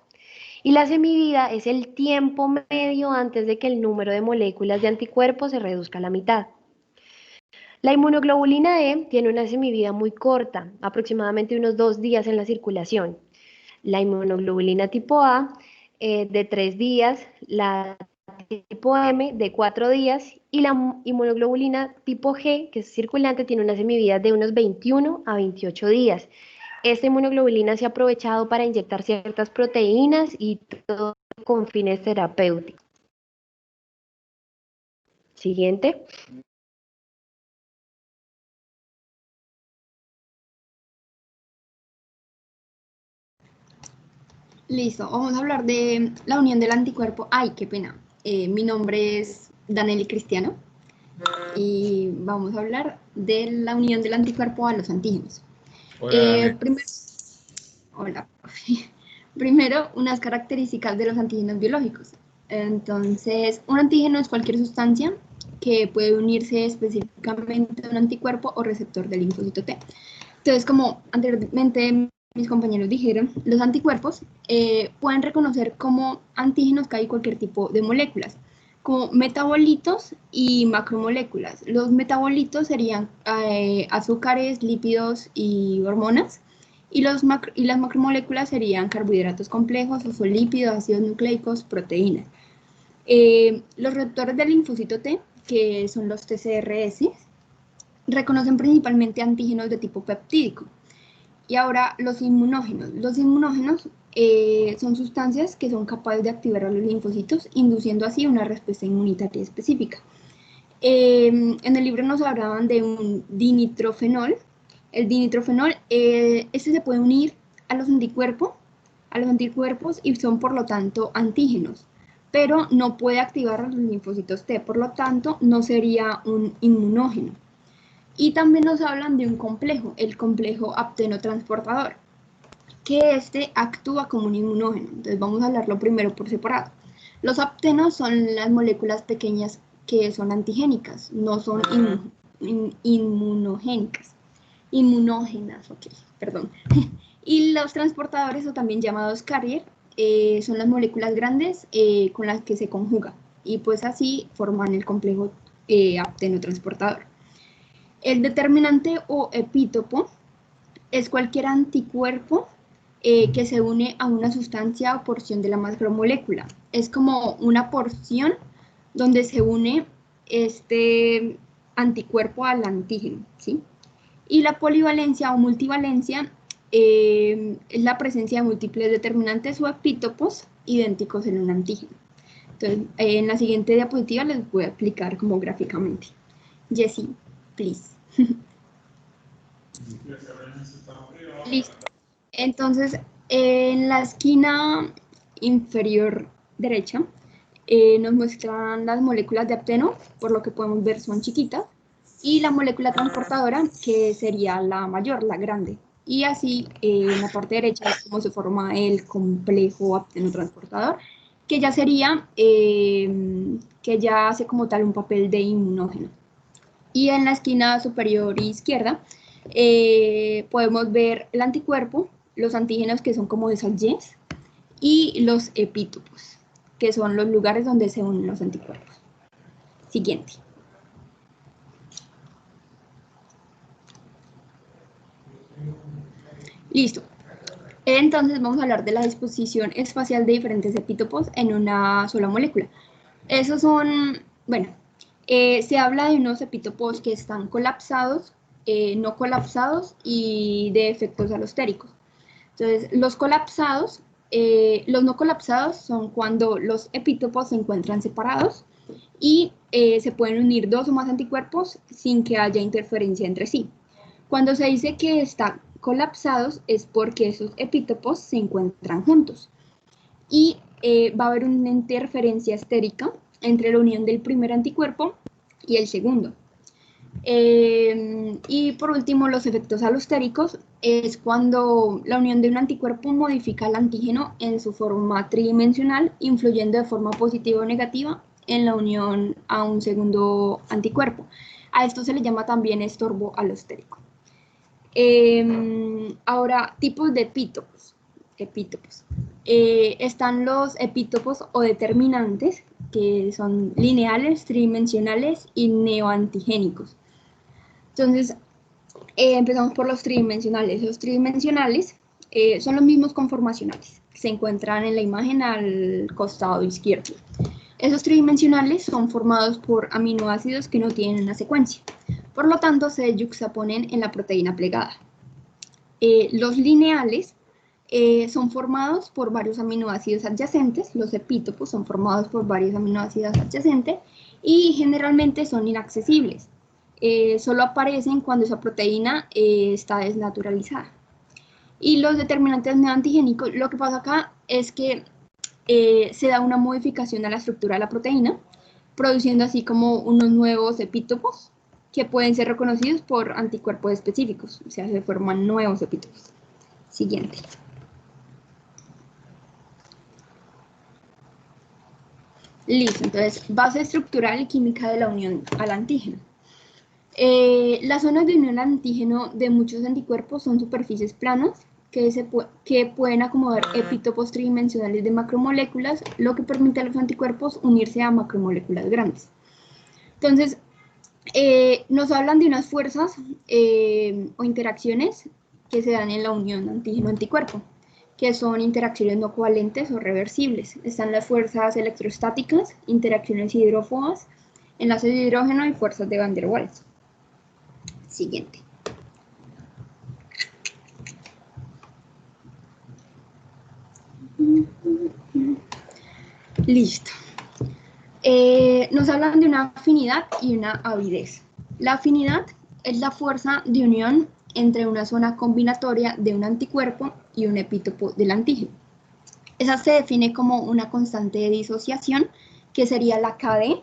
Y la semivida es el tiempo medio antes de que el número de moléculas de anticuerpos se reduzca a la mitad. La inmunoglobulina E tiene una semivida muy corta, aproximadamente unos 2 días en la circulación. La inmunoglobulina tipo A de 3 días, la tipo M de 4 días y la inmunoglobulina tipo G, que es circulante, tiene una semivida de unos 21 a 28 días. Esta inmunoglobulina se ha aprovechado para inyectar ciertas proteínas y todo con fines terapéuticos. Siguiente. Listo, vamos a hablar de la unión del anticuerpo. Ay, qué pena. Mi nombre es Danely Cristiano y vamos a hablar de la unión del anticuerpo a los antígenos. Hola, Hola, profe. Primero, unas características de los antígenos biológicos. Entonces, un antígeno es cualquier sustancia que puede unirse específicamente a un anticuerpo o receptor del linfocito T. Entonces, como anteriormente mis compañeros dijeron, los anticuerpos pueden reconocer como antígenos casi cualquier tipo de moléculas, como metabolitos y macromoléculas. Los metabolitos serían azúcares, lípidos y hormonas, y las macromoléculas serían carbohidratos complejos, fosfolípidos, ácidos nucleicos, proteínas. Los receptores del linfocito T, que son los TCRS, reconocen principalmente antígenos de tipo peptídico. Y ahora los inmunógenos. Los inmunógenos son sustancias que son capaces de activar a los linfocitos, induciendo así una respuesta inmunitaria específica. En el libro nos hablaban de un dinitrofenol. El dinitrofenol, este se puede unir a los anticuerpos y son por lo tanto antígenos, pero no puede activar a los linfocitos T, por lo tanto no sería un inmunógeno. Y también nos hablan de un complejo, el complejo aptenotransportador, que este actúa como un inmunógeno. Entonces vamos a hablarlo primero por separado. Los aptenos son las moléculas pequeñas que son antigénicas, no son inmunogénicas. Inmunógenas, ok, perdón. Y los transportadores, o también llamados carrier, son las moléculas grandes con las que se conjuga. Y pues así forman el complejo aptenotransportador. El determinante o epítopo es cualquier anticuerpo que se une a una sustancia o porción de la macromolécula. Es como una porción donde se une este anticuerpo al antígeno, ¿sí? Y la polivalencia o multivalencia es la presencia de múltiples determinantes o epítopos idénticos en un antígeno. Entonces, en la siguiente diapositiva les voy a explicar como gráficamente. Jessie, please. Listo. Entonces, en la esquina inferior derecha nos muestran las moléculas de apteno, por lo que podemos ver son chiquitas, y la molécula transportadora, que sería la mayor, la grande. Y así, en la parte derecha es como se forma el complejo apteno-transportador, que ya sería, que ya hace como tal un papel de inmunógeno. Y en la esquina superior izquierda podemos ver el anticuerpo, los antígenos que son como esas Ys, y los epítopos, que son los lugares donde se unen los anticuerpos. Siguiente. Listo. Entonces vamos a hablar de la disposición espacial de diferentes epítopos en una sola molécula. Esos son, bueno, se habla de unos epítopos que están colapsados, no colapsados y de efectos alostéricos. Entonces, los no colapsados son cuando los epítopos se encuentran separados y se pueden unir dos o más anticuerpos sin que haya interferencia entre sí. Cuando se dice que están colapsados es porque esos epítopos se encuentran juntos y va a haber una interferencia estérica entre la unión del primer anticuerpo y el segundo. Y por último, los efectos alostéricos es cuando la unión de un anticuerpo modifica el antígeno en su forma tridimensional, influyendo de forma positiva o negativa en la unión a un segundo anticuerpo. A esto se le llama también estorbo alostérico. Ahora, tipos de epítopos. Están los epítopos o determinantes, que son lineales, tridimensionales y neoantigénicos. Entonces, empezamos por los tridimensionales. Los tridimensionales son los mismos conformacionales, que se encuentran en la imagen al costado izquierdo. Esos tridimensionales son formados por aminoácidos que no tienen una secuencia. Por lo tanto, se yuxtaponen en la proteína plegada. Los lineales son formados por varios aminoácidos adyacentes. Los epítopos son formados por varios aminoácidos adyacentes y generalmente son inaccesibles. Solo aparecen cuando esa proteína está desnaturalizada. Y los determinantes neoantigénicos, lo que pasa acá es que se da una modificación a la estructura de la proteína, produciendo así como unos nuevos epítopos que pueden ser reconocidos por anticuerpos específicos, o sea, se forman nuevos epítopos. Siguiente. Listo, entonces, base estructural y química de la unión al antígeno. Las zonas de unión al antígeno de muchos anticuerpos son superficies planas que pueden acomodar epítopos tridimensionales de macromoléculas, lo que permite a los anticuerpos unirse a macromoléculas grandes. Entonces, nos hablan de unas fuerzas o interacciones que se dan en la unión antígeno-anticuerpo, que son interacciones no covalentes o reversibles. Están las fuerzas electrostáticas, interacciones hidrófobas, enlaces de hidrógeno y fuerzas de Van der Waals. Siguiente. Listo. Nos hablan de una afinidad y una avidez. La afinidad es la fuerza de unión entre una zona combinatoria de un anticuerpo y un epítopo del antígeno. Esa se define como una constante de disociación, que sería la KD,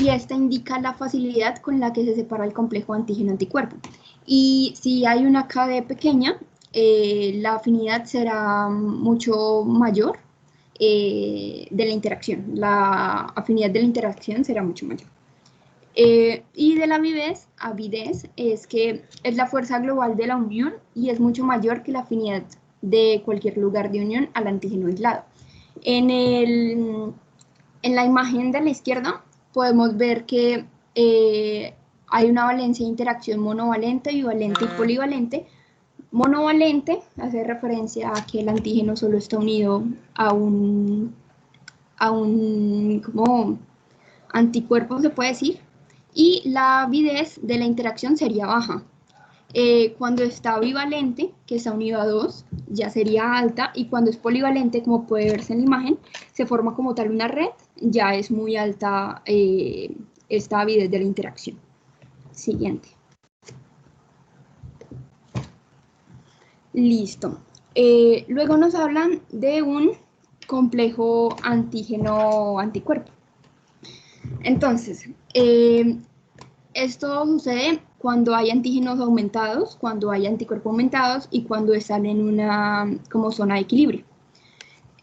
y esta indica la facilidad con la que se separa el complejo antígeno-anticuerpo. Y si hay una KD pequeña, la afinidad será mucho mayor de la interacción. La afinidad de la interacción será mucho mayor. Y de la avidez es que es la fuerza global de la unión y es mucho mayor que la afinidad de cualquier lugar de unión al antígeno aislado. En la imagen de la izquierda podemos ver que hay una valencia de interacción monovalente, bivalente y polivalente. Monovalente hace referencia a que el antígeno solo está unido a un como anticuerpo, se puede decir, y la avidez de la interacción sería baja. Cuando está bivalente, que está unido a 2, ya sería alta, y cuando es polivalente, como puede verse en la imagen, se forma como tal una red, ya es muy alta esta avidez de la interacción. Siguiente. Listo. Luego nos hablan de un complejo antígeno-anticuerpo. Entonces, esto sucede cuando hay antígenos aumentados, cuando hay anticuerpos aumentados y cuando están en una como zona de equilibrio.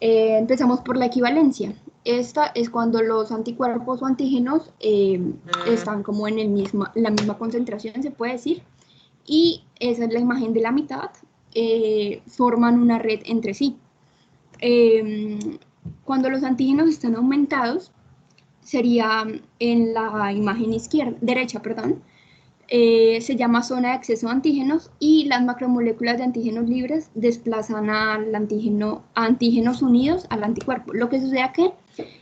Empezamos por la equivalencia. Esta es cuando los anticuerpos o antígenos están como en la misma concentración, se puede decir, y esa es la imagen de la mitad, forman una red entre sí. Cuando los antígenos están aumentados, sería en la imagen derecha, se llama zona de acceso a antígenos y las macromoléculas de antígenos libres desplazan al antígenos unidos al anticuerpo. Lo que sucede aquí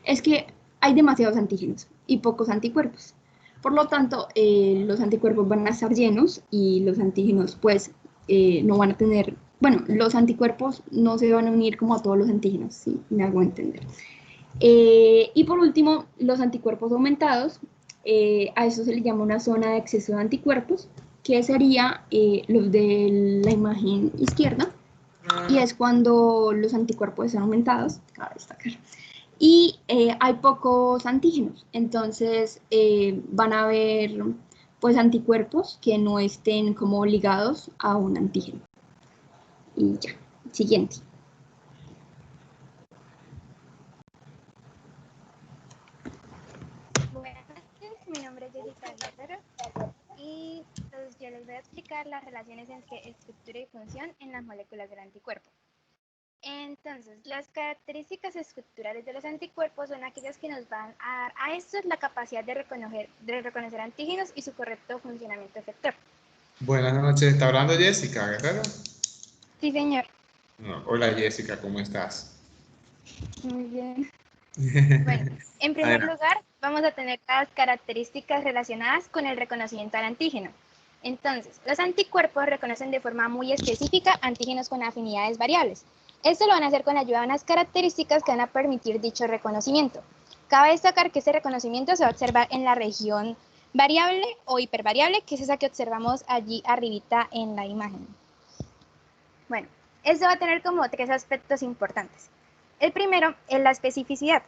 es que hay demasiados antígenos y pocos anticuerpos. Por lo tanto, los anticuerpos van a estar llenos y los antígenos pues no van a tener, bueno, los anticuerpos no se van a unir como a todos los antígenos, si me hago entender. Y por último, los anticuerpos aumentados, a eso se le llama una zona de exceso de anticuerpos, que sería los de la imagen izquierda, y es cuando los anticuerpos están aumentados, cabe destacar, y hay pocos antígenos, entonces van a haber pues anticuerpos que no estén como ligados a un antígeno. Y ya, siguiente. Buenas noches, mi nombre es Jessica Guerrero y pues yo les voy a explicar las relaciones entre estructura y función en las moléculas del anticuerpo. Entonces, las características estructurales de los anticuerpos son aquellas que nos van a dar a estos la capacidad de reconocer antígenos y su correcto funcionamiento efector. Buenas noches, ¿está hablando Jessica Guerrero? Sí, señor. No, hola Jessica, ¿cómo estás? Muy bien. Bueno, en primer lugar, vamos a tener las características relacionadas con el reconocimiento al antígeno. Entonces, los anticuerpos reconocen de forma muy específica antígenos con afinidades variables. Esto lo van a hacer con ayuda de unas características que van a permitir dicho reconocimiento. Cabe destacar que ese reconocimiento se va a observar en la región variable o hipervariable, que es esa que observamos allí arribita en la imagen. Bueno, esto va a tener como 3 aspectos importantes. El primero es la especificidad.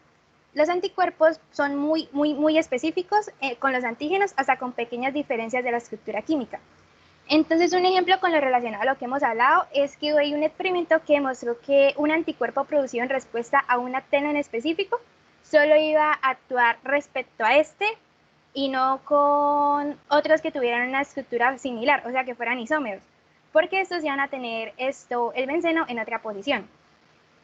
Los anticuerpos son muy específicos con los antígenos, hasta con pequeñas diferencias de la estructura química. Entonces, un ejemplo con lo relacionado a lo que hemos hablado es que hay un experimento que demostró que un anticuerpo producido en respuesta a un antígeno en específico solo iba a actuar respecto a este y no con otros que tuvieran una estructura similar, o sea, que fueran isómeros, porque estos iban a tener el benceno en otra posición.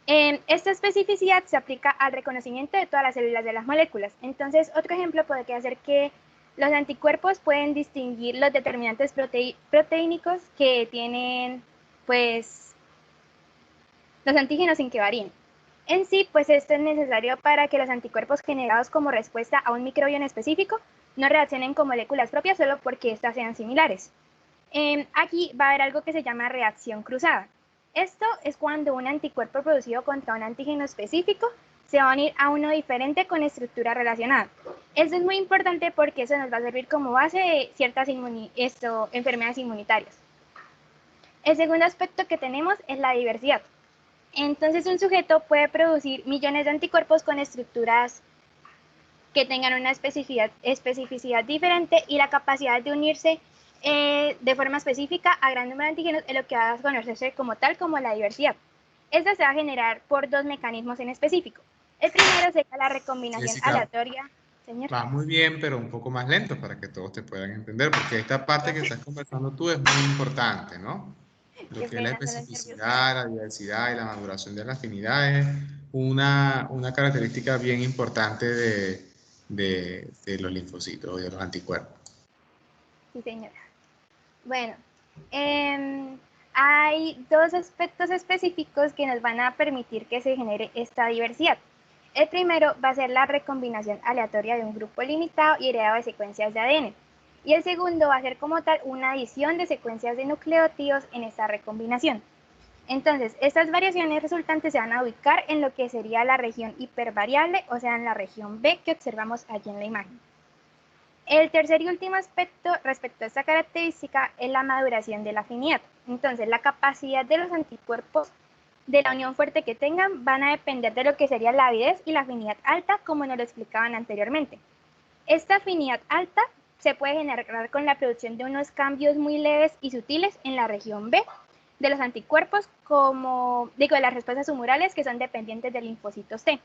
Esta especificidad se aplica al reconocimiento de todas las células de las moléculas. Entonces, otro ejemplo podría ser que los anticuerpos pueden distinguir los determinantes proteínicos que tienen, pues, los antígenos sin que varíen. En sí, pues esto es necesario para que los anticuerpos generados como respuesta a un microbio en específico no reaccionen con moléculas propias solo porque éstas sean similares. Aquí va a haber algo que se llama reacción cruzada. Esto es cuando un anticuerpo producido contra un antígeno específico se va a unir a uno diferente con estructura relacionada. Esto es muy importante porque eso nos va a servir como base de ciertas enfermedades inmunitarias. El segundo aspecto que tenemos es la diversidad. Entonces, un sujeto puede producir millones de anticuerpos con estructuras que tengan una especificidad diferente y la capacidad de unirse de forma específica a gran número de antígenos es lo que va a conocerse como tal como la diversidad. Esta se va a generar por 2 mecanismos en específico. El primero sería la recombinación Jessica, aleatoria. Señor. Va muy bien, pero un poco más lento para que todos te puedan entender, porque esta parte que estás conversando tú es muy importante, ¿no? Lo que es la especificidad, la diversidad y la maduración de la afinidad es una característica bien importante de los linfocitos y de los anticuerpos. Sí, señora. Bueno, hay dos aspectos específicos que nos van a permitir que se genere esta diversidad. El primero va a ser la recombinación aleatoria de un grupo limitado y heredado de secuencias de ADN. Y el segundo va a ser como tal una adición de secuencias de nucleótidos en esta recombinación. Entonces, estas variaciones resultantes se van a ubicar en lo que sería la región hipervariable, o sea, en la región B que observamos allí en la imagen. El tercer y último aspecto respecto a esta característica es la maduración de la afinidad. Entonces, la capacidad de los anticuerpos de la unión fuerte que tengan van a depender de lo que sería la avidez y la afinidad alta, como nos lo explicaban anteriormente. Esta afinidad alta se puede generar con la producción de unos cambios muy leves y sutiles en la región B de los anticuerpos, como digo, de las respuestas humorales que son dependientes del linfocito T.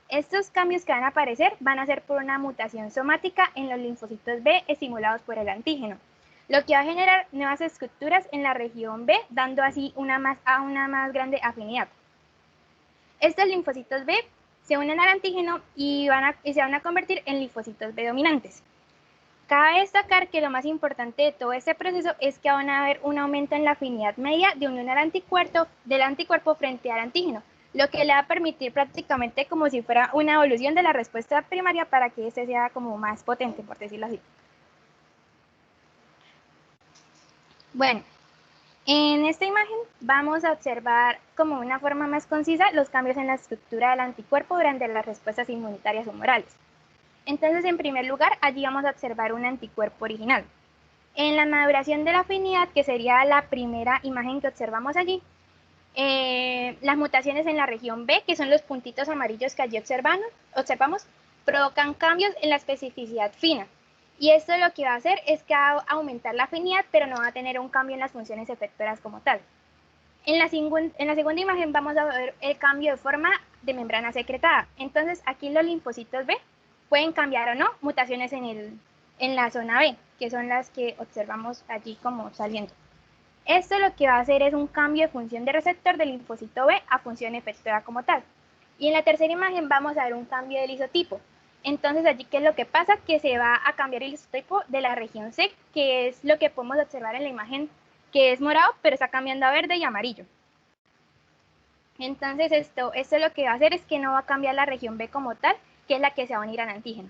Estos cambios que van a aparecer van a ser por una mutación somática en los linfocitos B estimulados por el antígeno, lo que va a generar nuevas estructuras en la región B, dando así una más grande afinidad. Estos linfocitos B se unen al antígeno y se van a convertir en linfocitos B dominantes. Cabe destacar que lo más importante de todo este proceso es que van a haber un aumento en la afinidad media de unión al del anticuerpo frente al antígeno, lo que le va a permitir prácticamente como si fuera una evolución de la respuesta primaria para que este sea como más potente, por decirlo así. Bueno, en esta imagen vamos a observar como una forma más concisa los cambios en la estructura del anticuerpo durante las respuestas inmunitarias humorales. Entonces, en primer lugar, allí vamos a observar un anticuerpo original. En la maduración de la afinidad, que sería la primera imagen que observamos allí, las mutaciones en la región B, que son los puntitos amarillos que allí observamos, provocan cambios en la especificidad fina. Y esto lo que va a hacer es que va a aumentar la afinidad, pero no va a tener un cambio en las funciones efectoras como tal. En la segunda imagen vamos a ver el cambio de forma de membrana secretada. Entonces, aquí los linfocitos B pueden cambiar o no mutaciones en la zona B, que son las que observamos allí como saliendo. Esto lo que va a hacer es un cambio de función de receptor del linfocito B a función efectora como tal. Y en la tercera imagen vamos a ver un cambio del isotipo. Entonces allí, ¿qué es lo que pasa? Que se va a cambiar el isotipo de la región C, que es lo que podemos observar en la imagen, que es morado, pero está cambiando a verde y amarillo. Entonces esto lo que va a hacer es que no va a cambiar la región B como tal, que es la que se va a unir al antígeno.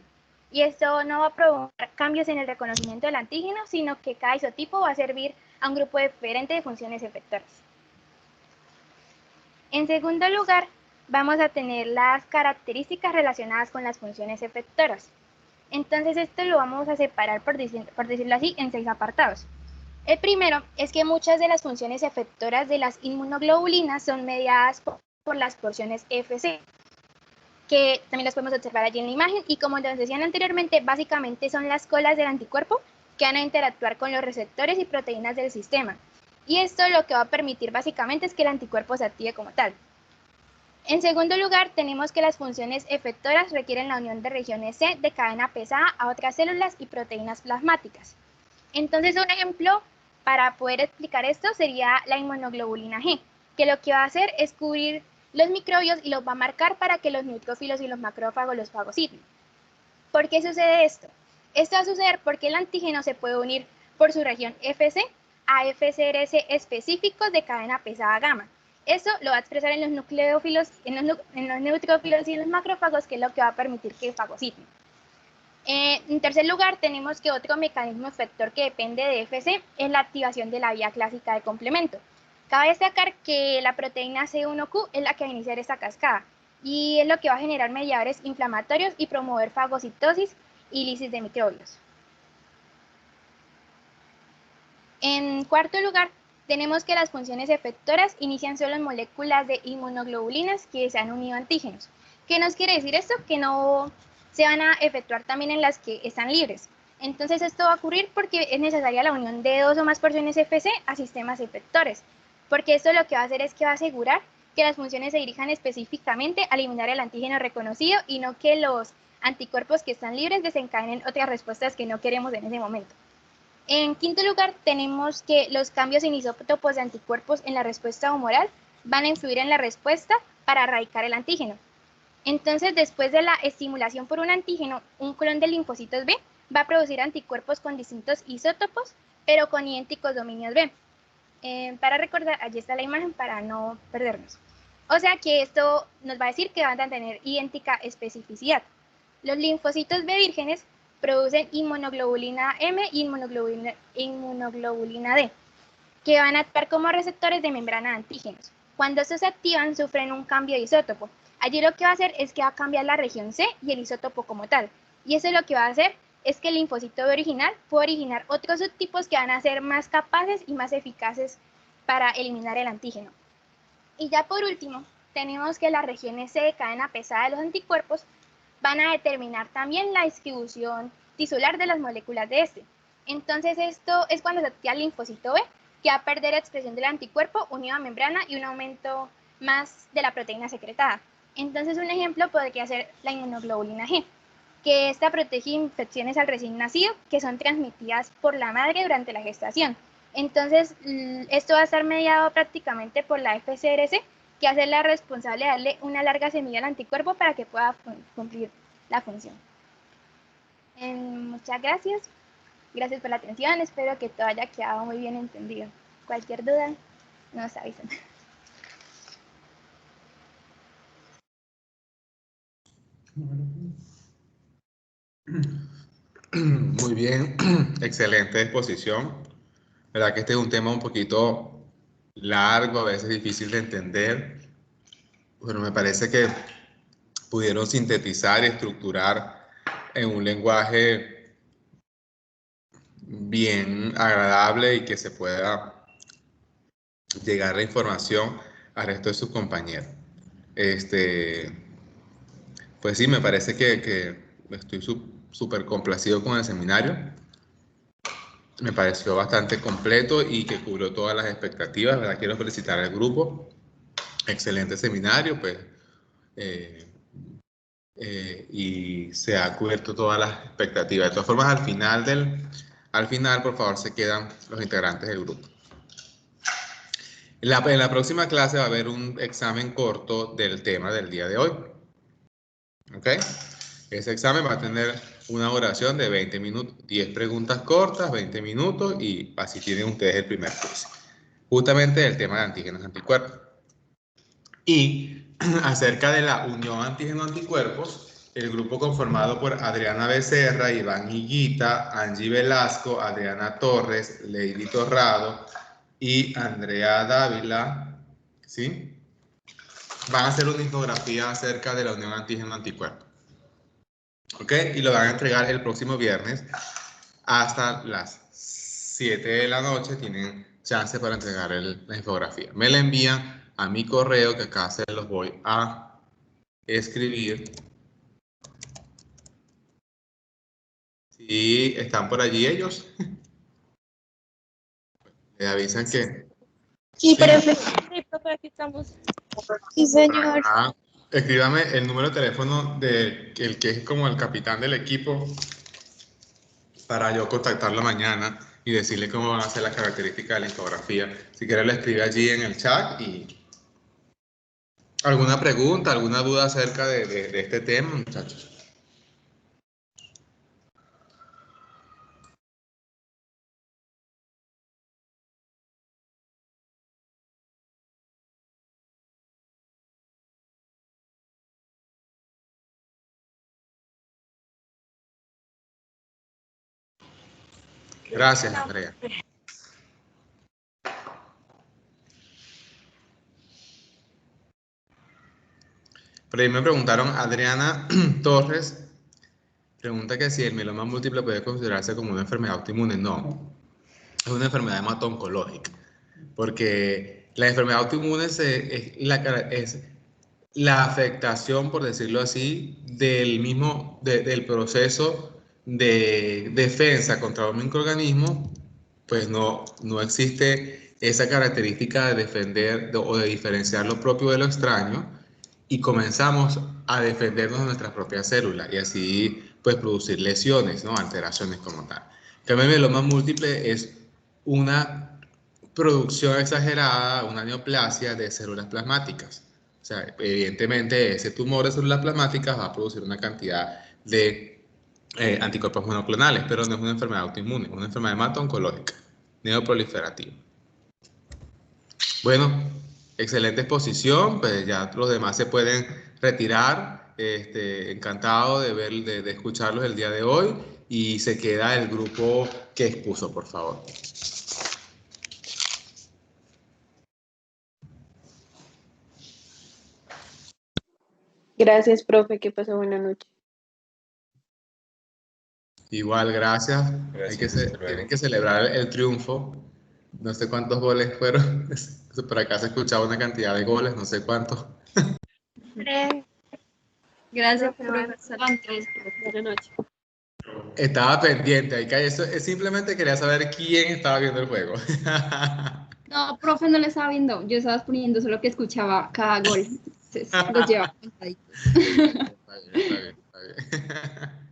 Y esto no va a provocar cambios en el reconocimiento del antígeno, sino que cada isotipo va a servir a un grupo diferente de funciones efectoras. En segundo lugar, vamos a tener las características relacionadas con las funciones efectoras. Entonces esto lo vamos a separar, por decirlo así, en 6 apartados. El primero es que muchas de las funciones efectoras de las inmunoglobulinas son mediadas por las porciones Fc, que también las podemos observar allí en la imagen, y como nos decían anteriormente, básicamente son las colas del anticuerpo que van a interactuar con los receptores y proteínas del sistema. Y esto lo que va a permitir básicamente es que el anticuerpo se active como tal. En segundo lugar, tenemos que las funciones efectoras requieren la unión de regiones C de cadena pesada a otras células y proteínas plasmáticas. Entonces, un ejemplo para poder explicar esto sería la inmunoglobulina G, que lo que va a hacer es cubrir los microbios y los va a marcar para que los neutrófilos y los macrófagos los fagociten. ¿Por qué sucede esto? Esto va a suceder porque el antígeno se puede unir por su región Fc a FcRS específicos de cadena pesada gamma. Eso lo va a expresar en los nucleófilos, en los neutrófilos y en los macrófagos, que es lo que va a permitir que fagociten. En tercer lugar, tenemos que otro mecanismo efector que depende de Fc es la activación de la vía clásica de complemento. Cabe destacar que la proteína C1q es la que va a iniciar esta cascada y es lo que va a generar mediadores inflamatorios y promover fagocitosis y lisis de microbios. En cuarto lugar, tenemos que las funciones efectoras inician solo en moléculas de inmunoglobulinas que se han unido a antígenos. ¿Qué nos quiere decir esto? Que no se van a efectuar también en las que están libres. Entonces esto va a ocurrir porque es necesaria la unión de 2 o más porciones Fc a sistemas efectores, porque esto lo que va a hacer es que va a asegurar que las funciones se dirijan específicamente a eliminar el antígeno reconocido y no que los anticuerpos que están libres desencadenen otras respuestas que no queremos en ese momento. En quinto lugar, tenemos que los cambios en isótopos de anticuerpos en la respuesta humoral van a influir en la respuesta para erradicar el antígeno. Entonces, después de la estimulación por un antígeno, un clon de linfocitos B va a producir anticuerpos con distintos isótopos, pero con idénticos dominios B. Para recordar, allí está la imagen para no perdernos. O sea que esto nos va a decir que van a tener idéntica especificidad. Los linfocitos B vírgenes producen inmunoglobulina M y inmunoglobulina D, que van a actuar como receptores de membrana de antígenos. Cuando estos se activan, sufren un cambio de isótopo. Allí lo que va a hacer es que va a cambiar la región C y el isótopo como tal. Y eso lo que va a hacer es que el linfocito B original puede originar otros subtipos que van a ser más capaces y más eficaces para eliminar el antígeno. Y ya por último, tenemos que las regiones C de cadena pesada de los anticuerpos van a determinar también la distribución tisular de las moléculas de este. Entonces esto es cuando se activa el linfocito B, que va a perder expresión del anticuerpo unido a membrana y un aumento más de la proteína secretada. Entonces un ejemplo podría ser la inmunoglobulina G, que esta protege infecciones al recién nacido que son transmitidas por la madre durante la gestación. Entonces esto va a estar mediado prácticamente por la FcRC, que va a ser la responsable de darle una larga semilla al anticuerpo para que pueda cumplir la función. Muchas gracias. Gracias por la atención, espero que todo haya quedado muy bien entendido. Cualquier duda, nos avisan. Muy bien, excelente exposición. Verdad que este es un tema un poquito largo, a veces difícil de entender, pero me parece que pudieron sintetizar y estructurar en un lenguaje bien agradable y que se pueda llegar la información al resto de sus compañeros. Pues sí, me parece que estoy súper complacido con el seminario. Me pareció bastante completo y que cubrió todas las expectativas, ¿verdad? Quiero felicitar al grupo. Excelente seminario, pues. Y se ha cubierto todas las expectativas. De todas formas, al final, por favor, se quedan los integrantes del grupo. En la próxima clase va a haber un examen corto del tema del día de hoy. ¿Ok? Ese examen va a tener una duración de 20 minutos, 10 preguntas cortas, 20 minutos, y así tienen ustedes el primer curso. Justamente el tema de antígenos anticuerpos. Y acerca de la unión antígeno-anticuerpos, el grupo conformado por Adriana Becerra, Iván Higuita, Angie Velasco, Adriana Torres, Lady Torrado y Andrea Dávila, ¿sí? Van a hacer una infografía acerca de la unión antígeno-anticuerpos. ¿Ok? Y lo van a entregar el próximo viernes hasta las 7 de la noche. Tienen chance para entregar la infografía. Me la envían a mi correo, que acá se los voy a escribir. Si están por allí ellos, le avisan que... Sí, profe. Sí, profe, aquí estamos. Sí, señor. Escríbame el número de teléfono del que es como el capitán del equipo para yo contactarlo mañana y decirle cómo van a ser las características de la infografía. Si quiere, le escribe allí en el chat. Y ¿alguna pregunta, alguna duda acerca de este tema, muchachos? Gracias, Andrea. Por ahí me preguntaron, Adriana Torres, pregunta que si el mieloma múltiple puede considerarse como una enfermedad autoinmune. No, es una enfermedad hemato-oncológica, porque la enfermedad autoinmune es la afectación, por decirlo así, del proceso de defensa contra un microorganismo. Pues no existe esa característica de defender o de diferenciar lo propio de lo extraño, y comenzamos a defendernos de nuestras propias células y así pues producir lesiones, ¿no? Alteraciones como tal. El mieloma múltiple es una producción exagerada, una neoplasia de células plasmáticas. O sea, evidentemente ese tumor de células plasmáticas va a producir una cantidad de anticuerpos monoclonales, pero no es una enfermedad autoinmune, es una enfermedad hemato-oncológica, neoproliferativa. Bueno, excelente exposición, pues ya los demás se pueden retirar. Encantado de escucharlos el día de hoy, y se queda el grupo que expuso, por favor. Gracias, profe, que pasó buena noche. Igual, gracias. Tienen que celebrar el triunfo. No sé cuántos goles fueron. Por acá se escuchaba una cantidad de goles, no sé cuántos. Gracias, Buenas noches. Estaba pendiente, simplemente quería saber quién estaba viendo el juego. No, profe, no lo estaba viendo. Yo estaba poniendo solo que escuchaba cada gol. Entonces, los llevaba contaditos. Está bien, está bien.